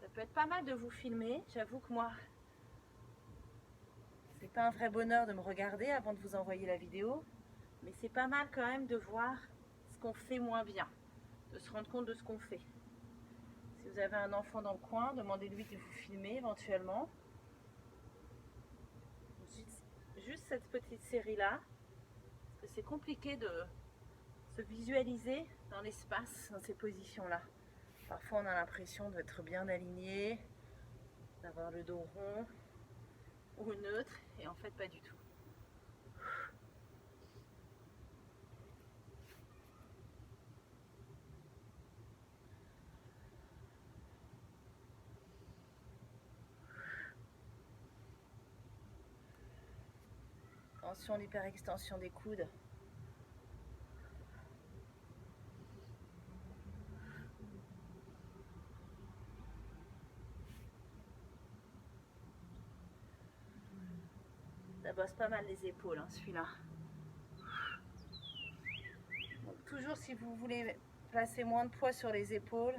Ça peut être pas mal de vous filmer. J'avoue que moi, c'est pas un vrai bonheur de me regarder avant de vous envoyer la vidéo, mais c'est pas mal quand même de voir ce qu'on fait moins bien, de se rendre compte de ce qu'on fait. Si vous avez un enfant dans le coin, demandez-lui de vous filmer éventuellement. Juste cette petite série là, parce que c'est compliqué de se visualiser dans l'espace, dans ces positions là. Parfois on a l'impression d'être bien aligné, d'avoir le dos rond ou neutre, et en fait pas du tout. Attention à l'hyperextension des coudes. Ça bosse pas mal les épaules, hein, celui-là. Toujours si vous voulez placer moins de poids sur les épaules,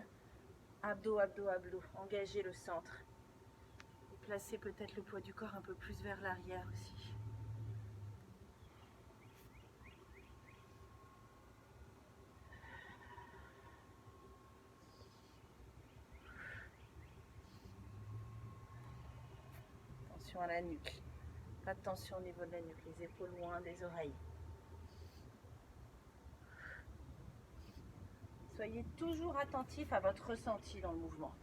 abdos, abdos, abdos, engagez le centre. Et placez peut-être le poids du corps un peu plus vers l'arrière aussi. Attention à la nuque. Pas de tension au niveau de la nuque, les épaules loin des oreilles. Soyez toujours attentif à votre ressenti dans le mouvement.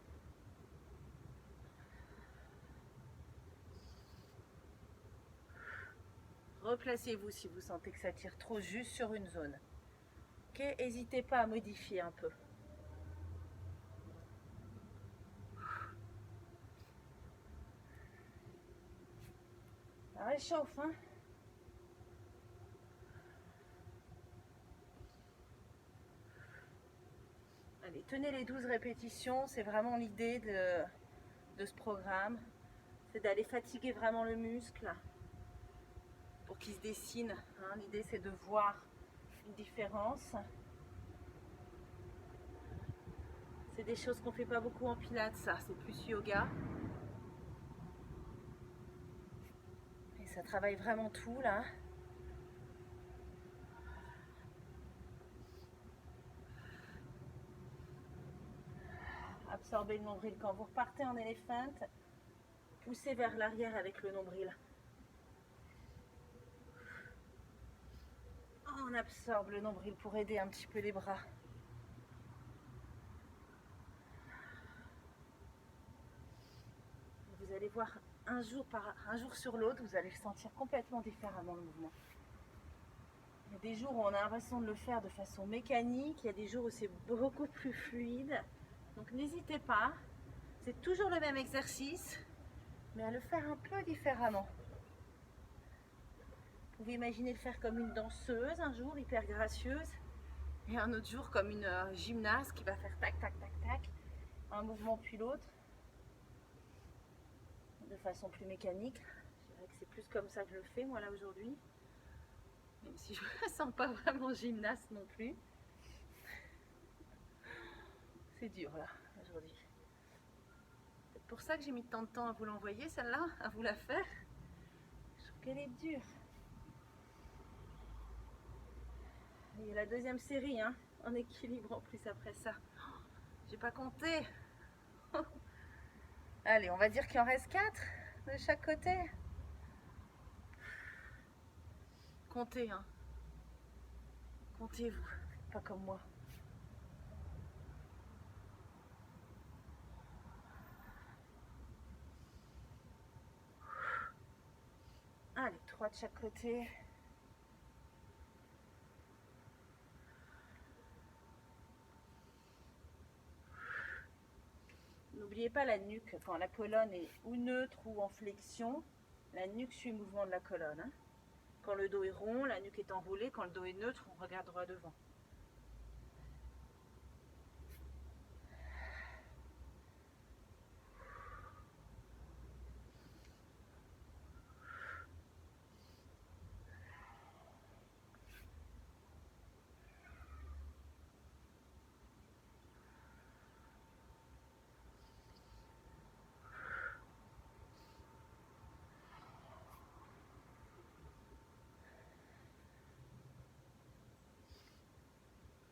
Replacez-vous si vous sentez que ça tire trop juste sur une zone. Ok, n'hésitez pas à modifier un peu. Ça réchauffe, hein? Allez, tenez les 12 répétitions, c'est vraiment l'idée de ce programme. C'est d'aller fatiguer vraiment le muscle pour qu'il se dessine. Hein. L'idée c'est de voir une différence. C'est des choses qu'on fait pas beaucoup en pilates, ça, c'est plus yoga. Et ça travaille vraiment tout là. Absorbez le nombril. Quand vous repartez en éléphant, poussez vers l'arrière avec le nombril. On absorbe le nombril pour aider un petit peu les bras. allez voir un jour sur l'autre, vous allez le sentir complètement différemment le mouvement. Il y a des jours où on a l'impression de le faire de façon mécanique, il y a des jours où c'est beaucoup plus fluide. Donc n'hésitez pas, c'est toujours le même exercice, mais à le faire un peu différemment. Vous pouvez imaginer le faire comme une danseuse un jour, hyper gracieuse, et un autre jour comme une gymnaste qui va faire tac, tac, tac, tac, un mouvement puis l'autre, de façon plus mécanique. Je dirais que c'est plus comme ça que je le fais moi là aujourd'hui, même si je ne me sens pas vraiment gymnaste non plus. C'est dur là aujourd'hui. C'est pour ça que j'ai mis tant de temps à vous l'envoyer celle-là, à vous la faire. Je trouve qu'elle est dure. Il y a la deuxième série, hein, en équilibre en plus après ça. J'ai pas compté. Allez, on va dire qu'il en reste 4 de chaque côté. Comptez, hein. Comptez-vous, pas comme moi. Allez, 3 de chaque côté. N'oubliez pas la nuque, quand la colonne est ou neutre ou en flexion, la nuque suit le mouvement de la colonne. Hein. Quand le dos est rond, la nuque est enroulée. Quand le dos est neutre, on regarde droit devant.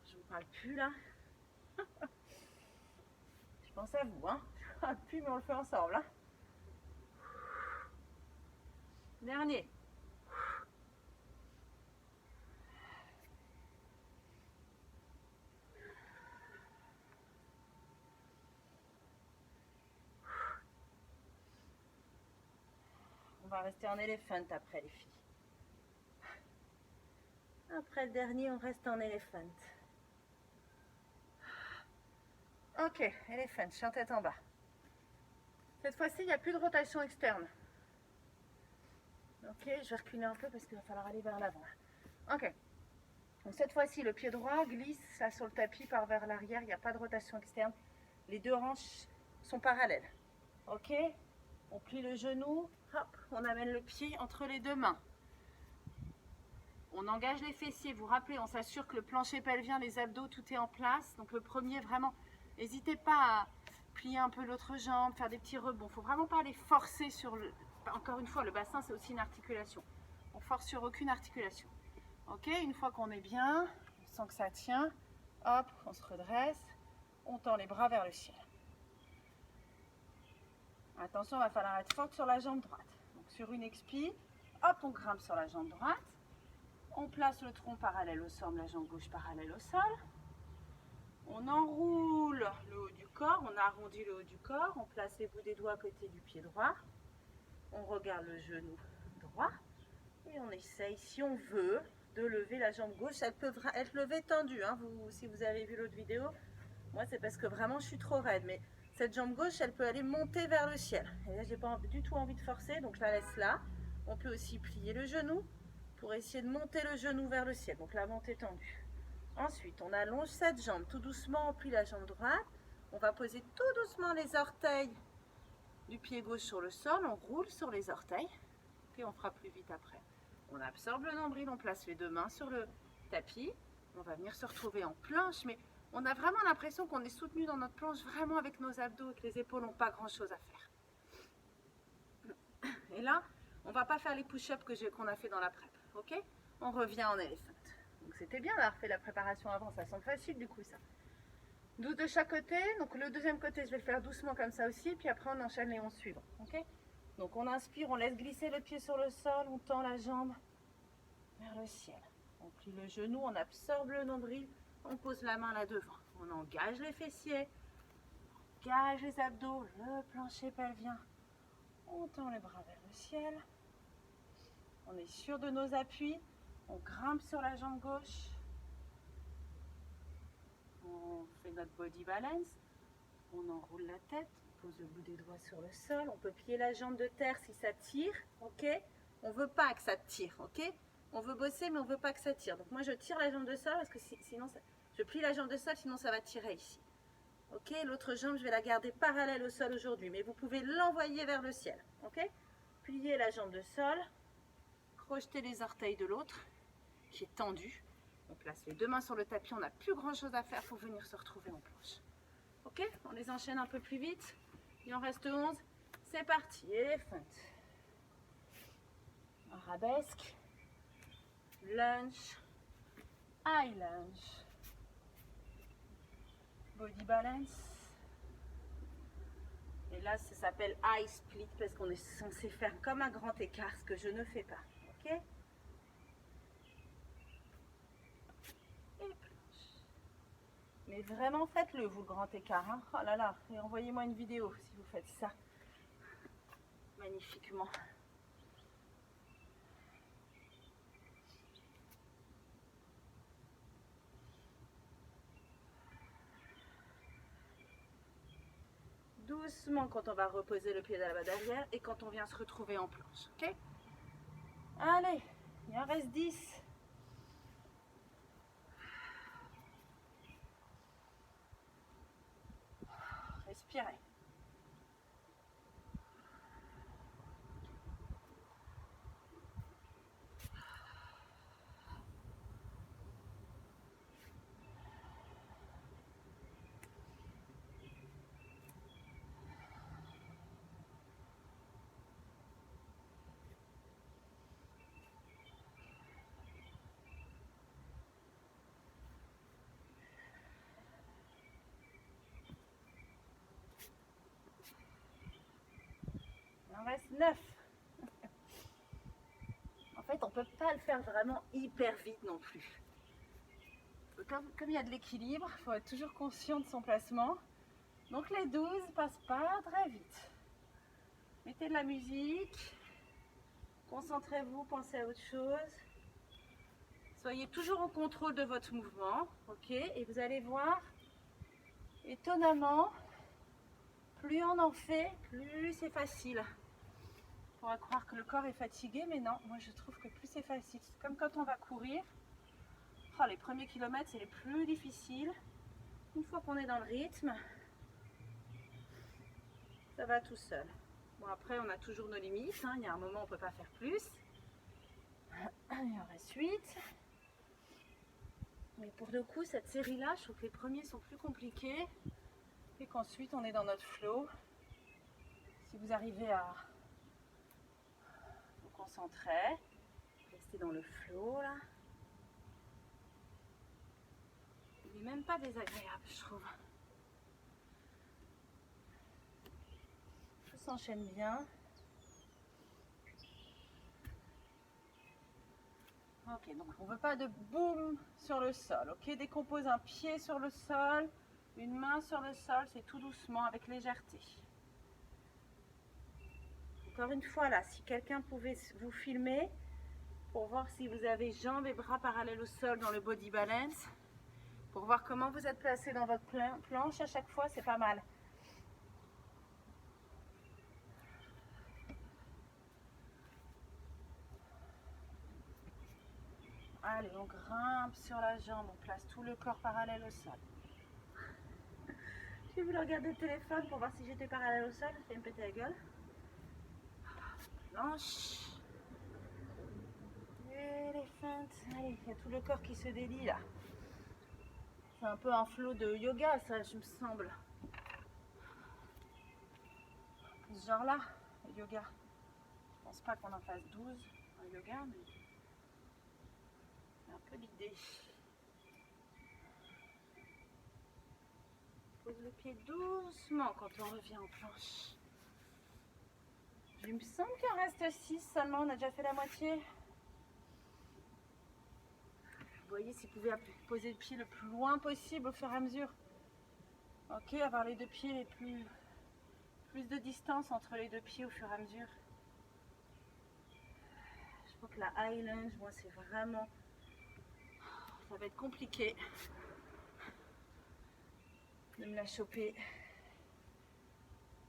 Je vous parle plus là. Je pense à vous, hein. Je parle plus, mais on le fait ensemble. Hein. Dernier. On va rester en éléphant après les filles. Après le dernier, on reste en éléphant. Ok, éléphant, je suis en tête en bas. Cette fois-ci, il n'y a plus de rotation externe. Ok, je vais reculer un peu parce qu'il va falloir aller vers l'avant. Ok. Donc cette fois-ci, le pied droit glisse là sur le tapis, part vers l'arrière, il n'y a pas de rotation externe. Les deux hanches sont parallèles. Ok. On plie le genou, hop, on amène le pied entre les deux mains. On engage les fessiers, vous rappelez, on s'assure que le plancher pelvien, les abdos, tout est en place. Donc le premier, vraiment, n'hésitez pas à plier un peu l'autre jambe, faire des petits rebonds. Il ne faut vraiment pas aller forcer sur le... Encore une fois, le bassin, c'est aussi une articulation. On force sur aucune articulation. Ok, une fois qu'on est bien, on sent que ça tient, hop, on se redresse, on tend les bras vers le ciel. Attention, il va falloir être forte sur la jambe droite. Donc sur une expire, hop, on grimpe sur la jambe droite. On place le tronc parallèle au sol, la jambe gauche parallèle au sol. On enroule le haut du corps, on arrondit le haut du corps. On place les bouts des doigts à côté du pied droit. On regarde le genou droit. Et on essaye, si on veut, de lever la jambe gauche. Elle peut être levée tendue. Hein, si vous avez vu l'autre vidéo, moi c'est parce que vraiment je suis trop raide. Mais cette jambe gauche, elle peut aller monter vers le ciel. Et là, j'ai pas du tout envie de forcer, donc je la laisse là. On peut aussi plier le genou pour essayer de monter le genou vers le ciel. Donc la montée tendue. Ensuite, on allonge cette jambe. Tout doucement, on plie la jambe droite. On va poser tout doucement les orteils du pied gauche sur le sol. On roule sur les orteils. Et on fera plus vite après. On absorbe le nombril, on place les deux mains sur le tapis. On va venir se retrouver en planche, mais on a vraiment l'impression qu'on est soutenu dans notre planche vraiment avec nos abdos et que les épaules n'ont pas grand chose à faire. Et là, on ne va pas faire les push-ups qu'on a fait dans la prep, ok? On revient en éléphant. Donc c'était bien d'avoir fait la préparation avant, ça semble facile du coup ça. 12 de chaque côté, donc le deuxième côté je vais le faire doucement comme ça aussi, puis après on enchaîne les 11 suivants, ok? Donc on inspire, on laisse glisser le pied sur le sol, on tend la jambe vers le ciel. On plie le genou, on absorbe le nombril, on pose la main là devant. On engage les fessiers, on engage les abdos, le plancher pelvien. On tend les bras vers le ciel. On est sûr de nos appuis. On grimpe sur la jambe gauche. On fait notre body balance. On enroule la tête. On pose le bout des doigts sur le sol. On peut plier la jambe de terre si ça tire. Ok? On ne veut pas que ça tire. Ok? On veut bosser, mais on ne veut pas que ça tire. Donc moi, je tire la jambe de sol parce que sinon, je plie la jambe de sol, sinon ça va tirer ici. Ok? L'autre jambe, je vais la garder parallèle au sol aujourd'hui. Mais vous pouvez l'envoyer vers le ciel. Ok? Pliez la jambe de sol. Crochetez les orteils de l'autre qui est tendu. On place les deux mains sur le tapis. On n'a plus grand chose à faire pour venir se retrouver en planche. Ok? On les enchaîne un peu plus vite. Il en reste 11. C'est parti. Elephant. Arabesque. Lunge. High lunge. Body balance. Et là, ça s'appelle high split parce qu'on est censé faire comme un grand écart, ce que je ne fais pas. Ok? Et planche. Mais vraiment, faites-le, vous, le grand écart. Hein? Oh là là, et envoyez-moi une vidéo si vous faites ça magnifiquement. Doucement quand on va reposer le pied à la derrière et quand on vient se retrouver en planche. Ok? Allez, il en reste 10. Respirez. Il en reste 9. En fait, on ne peut pas le faire vraiment hyper vite non plus. Comme il y a de l'équilibre, il faut être toujours conscient de son placement. Donc les 12 passent pas très vite. Mettez de la musique. Concentrez-vous, pensez à autre chose. Soyez toujours au contrôle de votre mouvement. Ok? Et vous allez voir, étonnamment, plus on en fait, plus c'est facile. On va croire que le corps est fatigué, mais non, moi je trouve que plus c'est facile. C'est comme quand on va courir. Oh, les premiers kilomètres, c'est les plus difficiles. Une fois qu'on est dans le rythme, ça va tout seul. Bon, après, on a toujours nos limites. Hein. Il y a un moment où on ne peut pas faire plus. Il en reste 8. Mais pour le coup, cette série-là, je trouve que les premiers sont plus compliqués. Et qu'ensuite, on est dans notre flow. Si vous arrivez à vous concentrer, rester dans le flow, là. Il n'est même pas désagréable, je trouve. Tout s'enchaîne bien. Ok, donc on ne veut pas de boum sur le sol. Ok, dès qu'on pose un pied sur le sol, une main sur le sol, c'est tout doucement, avec légèreté. Encore une fois, là, si quelqu'un pouvait vous filmer pour voir si vous avez jambes et bras parallèles au sol dans le body balance, pour voir comment vous êtes placé dans votre planche à chaque fois, c'est pas mal. Allez, on grimpe sur la jambe, on place tout le corps parallèle au sol. J'ai voulu regarder le téléphone pour voir si j'étais parallèle au sol, j'ai me péter la gueule. Planche. Elephant. Allez, il y a tout le corps qui se délie là. C'est un peu un flow de yoga, ça, je me semble. Ce genre-là, le yoga. Je pense pas qu'on en fasse 12 en yoga, mais c'est un peu l'idée. Pose le pied doucement quand on revient en planche. Il me semble qu'il en reste 6 seulement, on a déjà fait la moitié. Vous voyez, si vous pouvez poser le pied le plus loin possible au fur et à mesure. Ok, avoir les deux pieds les plus plus de distance entre les deux pieds au fur et à mesure. Je crois que la high lunge, moi c'est vraiment... Ça va être compliqué de me la choper.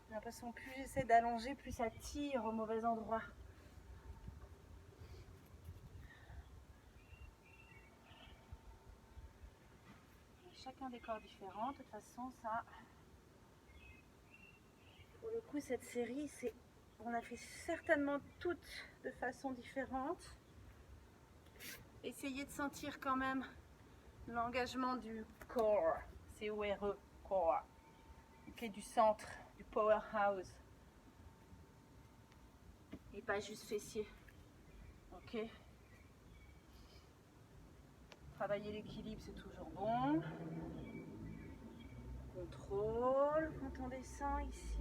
J'ai l'impression que plus j'essaie d'allonger, plus ça tire au mauvais endroit. Chacun des corps différents, de toute façon ça... Pour le coup cette série, on a fait certainement toutes de façon différente. Essayez de sentir quand même l'engagement du core, C-O-R-E, core, okay, du centre, du powerhouse, et pas juste fessier. Ok. Travailler l'équilibre, c'est toujours bon. Contrôle quand on descend ici.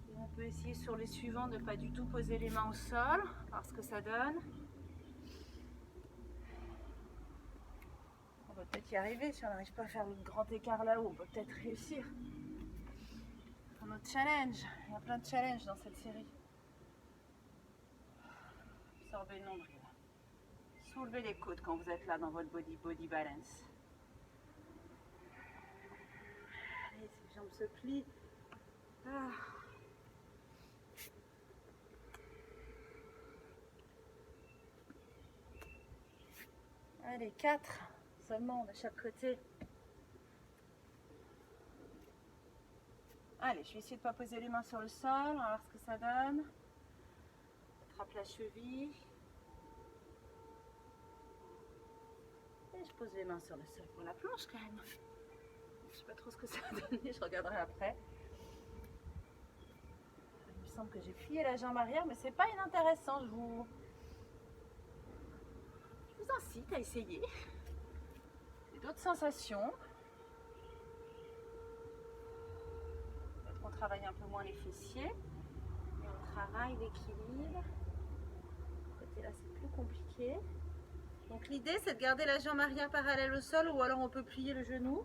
Et on peut essayer sur les suivants de ne pas du tout poser les mains au sol, voir ce que ça donne. On va peut-être y arriver, si on n'arrive pas à faire le grand écart là-haut, on peut peut-être réussir. Pour notre challenge, il y a plein de challenges dans cette série. Absorbez le nombril. Soulevez les côtes quand vous êtes là dans votre body balance. Allez, ces jambes se plient. Ah. Allez, 4 seulement de chaque côté. Allez, je vais essayer de ne pas poser les mains sur le sol, on va voir ce que ça donne. Attrape la cheville. Et je pose les mains sur le sol pour la planche quand même. Je sais pas trop ce que ça a donné, je regarderai après. Il me semble que j'ai plié la jambe arrière, mais c'est pas inintéressant, je vous incite à essayer. J'ai d'autres sensations. Peut-être qu'on travaille un peu moins les fessiers, mais on travaille l'équilibre. Côté là, c'est plus compliqué. Donc l'idée, c'est de garder la jambe arrière parallèle au sol, ou alors on peut plier le genou,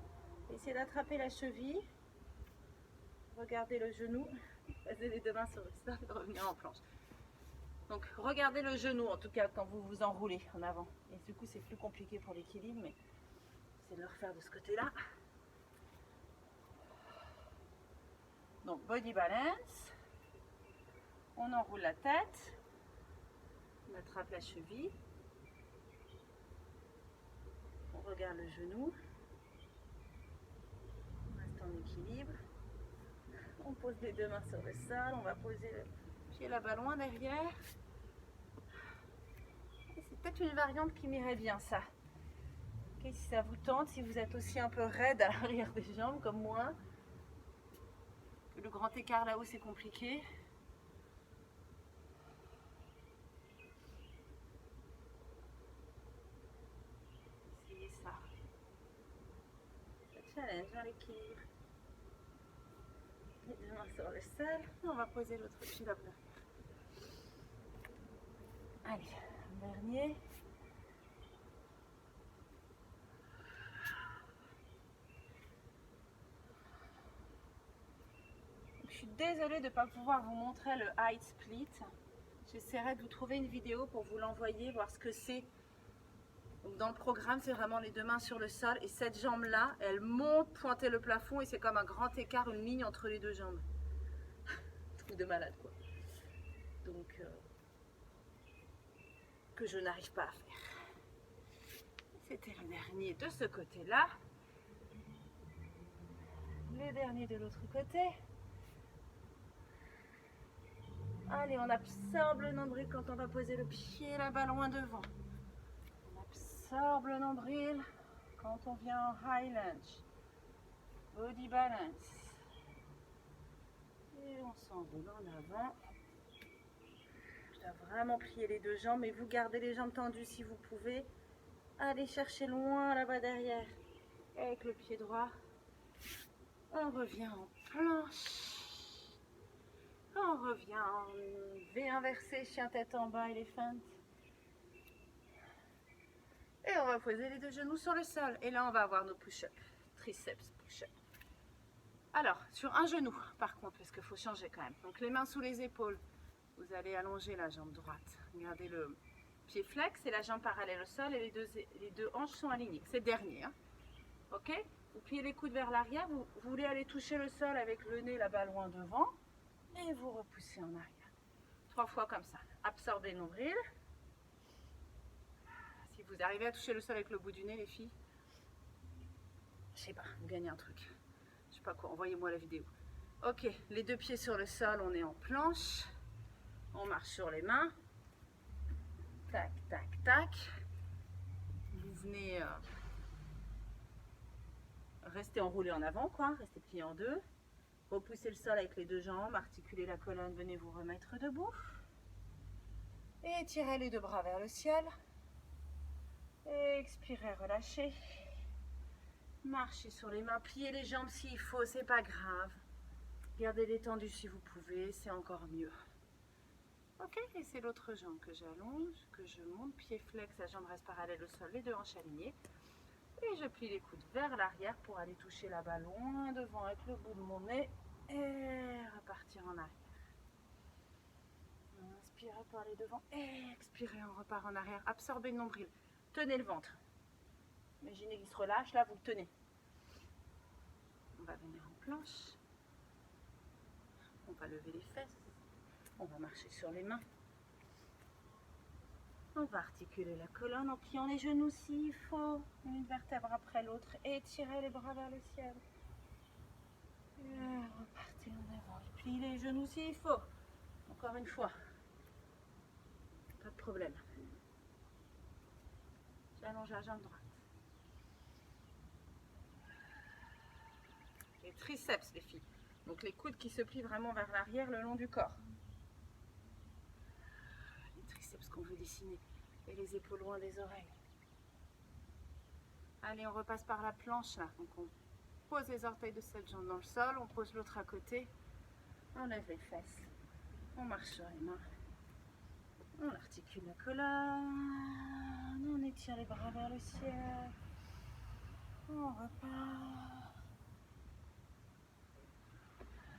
essayer d'attraper la cheville, regarder le genou, passer les deux mains sur le sol et revenir en planche. Donc regardez le genou en tout cas quand vous vous enroulez en avant. Et du coup c'est plus compliqué pour l'équilibre, mais c'est de le refaire de ce côté-là. Donc body balance, on enroule la tête, on attrape la cheville, on regarde le genou, on reste en équilibre, on pose les deux mains sur le sol, on va poser le pied là-bas loin derrière. C'est peut-être une variante qui m'irait bien ça. Okay, si ça vous tente, si vous êtes aussi un peu raide à l'arrière des jambes comme moi, le grand écart là-haut c'est compliqué. Essayez ça. Ça challenge hein, l'équilibre. Les deux mains sur le sol. On va poser l'autre pied là-bas. Allez, un dernier. Je suis désolée de ne pas pouvoir vous montrer le high split. J'essaierai de vous trouver une vidéo pour vous l'envoyer, voir ce que c'est. Donc dans le programme, c'est vraiment les deux mains sur le sol. Et cette jambe-là, elle monte pointer le plafond et c'est comme un grand écart, une ligne entre les deux jambes. Truc de malade, quoi. Donc, que je n'arrive pas à faire. C'était le dernier de ce côté-là. Le dernier de l'autre côté. Allez, on absorbe le nombril quand on va poser le pied là-bas loin devant. On absorbe le nombril quand on vient en high lunge. Body balance. Et on s'enroule en avant. Je dois vraiment plier les deux jambes, mais vous gardez les jambes tendues si vous pouvez. Allez chercher loin là-bas derrière. Avec le pied droit. On revient en planche. On revient en V inversé, chien tête en bas, elephant. Et on va poser les deux genoux sur le sol. Et là, on va avoir nos push-ups. Triceps push-up. Alors, sur un genou, par contre, parce qu'il faut changer quand même. Donc, les mains sous les épaules. Vous allez allonger la jambe droite. Gardez le pied flex et la jambe parallèle au sol et les deux hanches sont alignées. C'est dernier. Hein. Ok? Vous pliez les coudes vers l'arrière. Vous voulez aller toucher le sol avec le nez là-bas loin devant. Et vous repoussez en arrière. 3 fois comme ça. Absorbez le nombril. Si vous arrivez à toucher le sol avec le bout du nez, les filles, je sais pas, vous gagnez un truc. Je sais pas quoi, envoyez-moi la vidéo. Ok, les deux pieds sur le sol, on est en planche. On marche sur les mains. Tac, tac, tac. Vous venez rester enroulé en avant, quoi. Restez plié en deux. Repoussez le sol avec les deux jambes. Articulez la colonne. Venez vous remettre debout. Et tirez les deux bras vers le ciel. Expirez, relâchez. Marchez sur les mains. Pliez les jambes s'il faut, c'est pas grave. Gardez les tendus si vous pouvez, c'est encore mieux. Ok, et c'est l'autre jambe que j'allonge, que je monte, pied flex, la jambe reste parallèle au sol, les deux hanches alignées. Et je plie les coudes vers l'arrière pour aller toucher là-bas loin devant avec le bout de mon nez et repartir en arrière. Inspirez par les devants, expirez, on repart en arrière. Absorbez le nombril, tenez le ventre. Imaginez qu'il se relâche, là vous le tenez. On va venir en planche. On va lever les fesses. On va marcher sur les mains. On va articuler la colonne en pliant les genoux s'il faut. Une vertèbre après l'autre. Et tirez les bras vers le ciel. Et repartez en avant. Pliez les genoux s'il faut. Encore une fois. Pas de problème. J'allonge la jambe droite. Les triceps, les filles. Donc les coudes qui se plient vraiment vers l'arrière le long du corps. Les triceps qu'on veut dessiner. Et les épaules loin des oreilles. Allez, on repasse par la planche là. Donc on pose les orteils de cette jambe dans le sol. On pose l'autre à côté. On lève les fesses. On marche sur les mains. On articule la colonne. On étire les bras vers le ciel. On repart.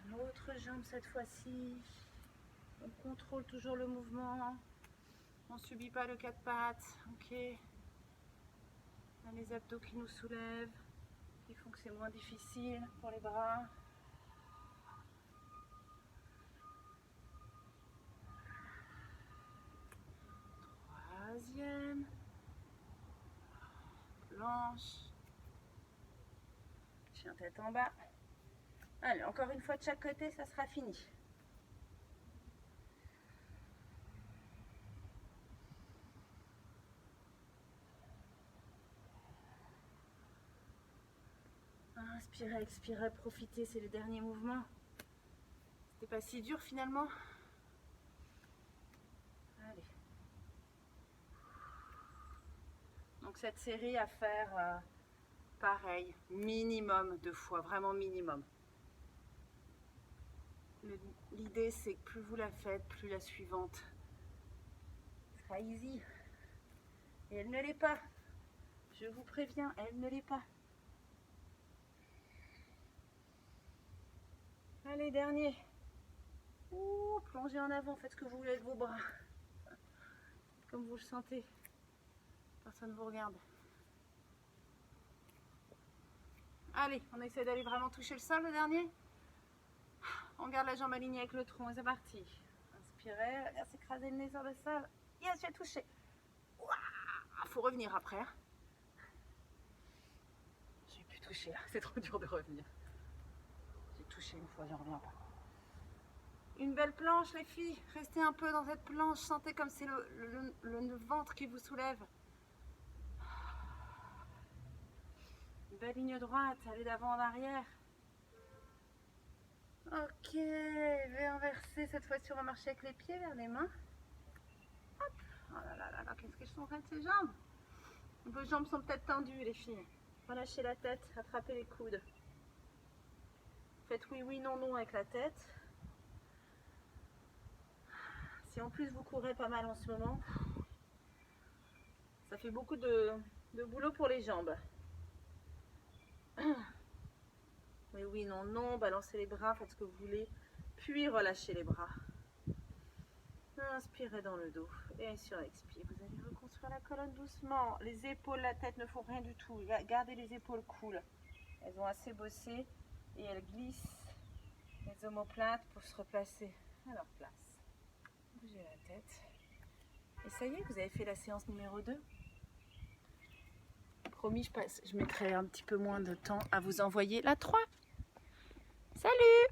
L'autre jambe cette fois-ci. On contrôle toujours le mouvement. On ne subit pas le 4 pattes. Ok. On a les abdos qui nous soulèvent. Qui font que c'est moins difficile pour les bras. Troisième. Planche. Chien tête en bas. Allez, encore une fois de chaque côté, ça sera fini. Inspirez, expirez, profitez, c'est le dernier mouvement. C'était pas si dur finalement. Allez. Donc cette série à faire pareil, minimum 2 fois, vraiment minimum. L'idée c'est que plus vous la faites, plus la suivante sera easy. Et elle ne l'est pas. Je vous préviens, elle ne l'est pas. Allez, dernier. Ouh, plongez en avant, faites ce que vous voulez avec vos bras. Comme vous le sentez. Personne ne vous regarde. Allez, on essaie d'aller vraiment toucher le sol, le dernier. On garde la jambe alignée avec le tronc et c'est parti. Inspirez, laissez écraser le nez sur le sol. Yes, j'ai touché. Il faut revenir après. J'ai pu toucher là, c'est trop dur de revenir. J'ai touché une fois, j'en reviens pas. Une belle planche les filles, restez un peu dans cette planche, sentez comme c'est le ventre qui vous soulève. Une belle ligne droite, allez d'avant en arrière. Ok, je vais inverser, cette fois-ci on va marcher avec les pieds vers les mains. Hop. Oh là là là là, qu'est-ce qu'elles sont faites ces jambes? Vos jambes sont peut-être tendues les filles. Relâchez la tête, attrapez les coudes. Faites oui, oui, non, non avec la tête. Si en plus vous courez pas mal en ce moment, ça fait beaucoup de boulot pour les jambes. Mais oui, non, non, balancez les bras, faites ce que vous voulez. Puis relâchez les bras. Inspirez dans le dos. Et sur l'expire, vous allez reconstruire la colonne doucement. Les épaules, la tête ne font rien du tout. Gardez les épaules cool. Elles ont assez bossé et elles glissent les omoplates pour se replacer à leur place. Bougez la tête. Et ça y est, vous avez fait la séance numéro 2. Promis, je mettrai un petit peu moins de temps à vous envoyer la 3. Salut!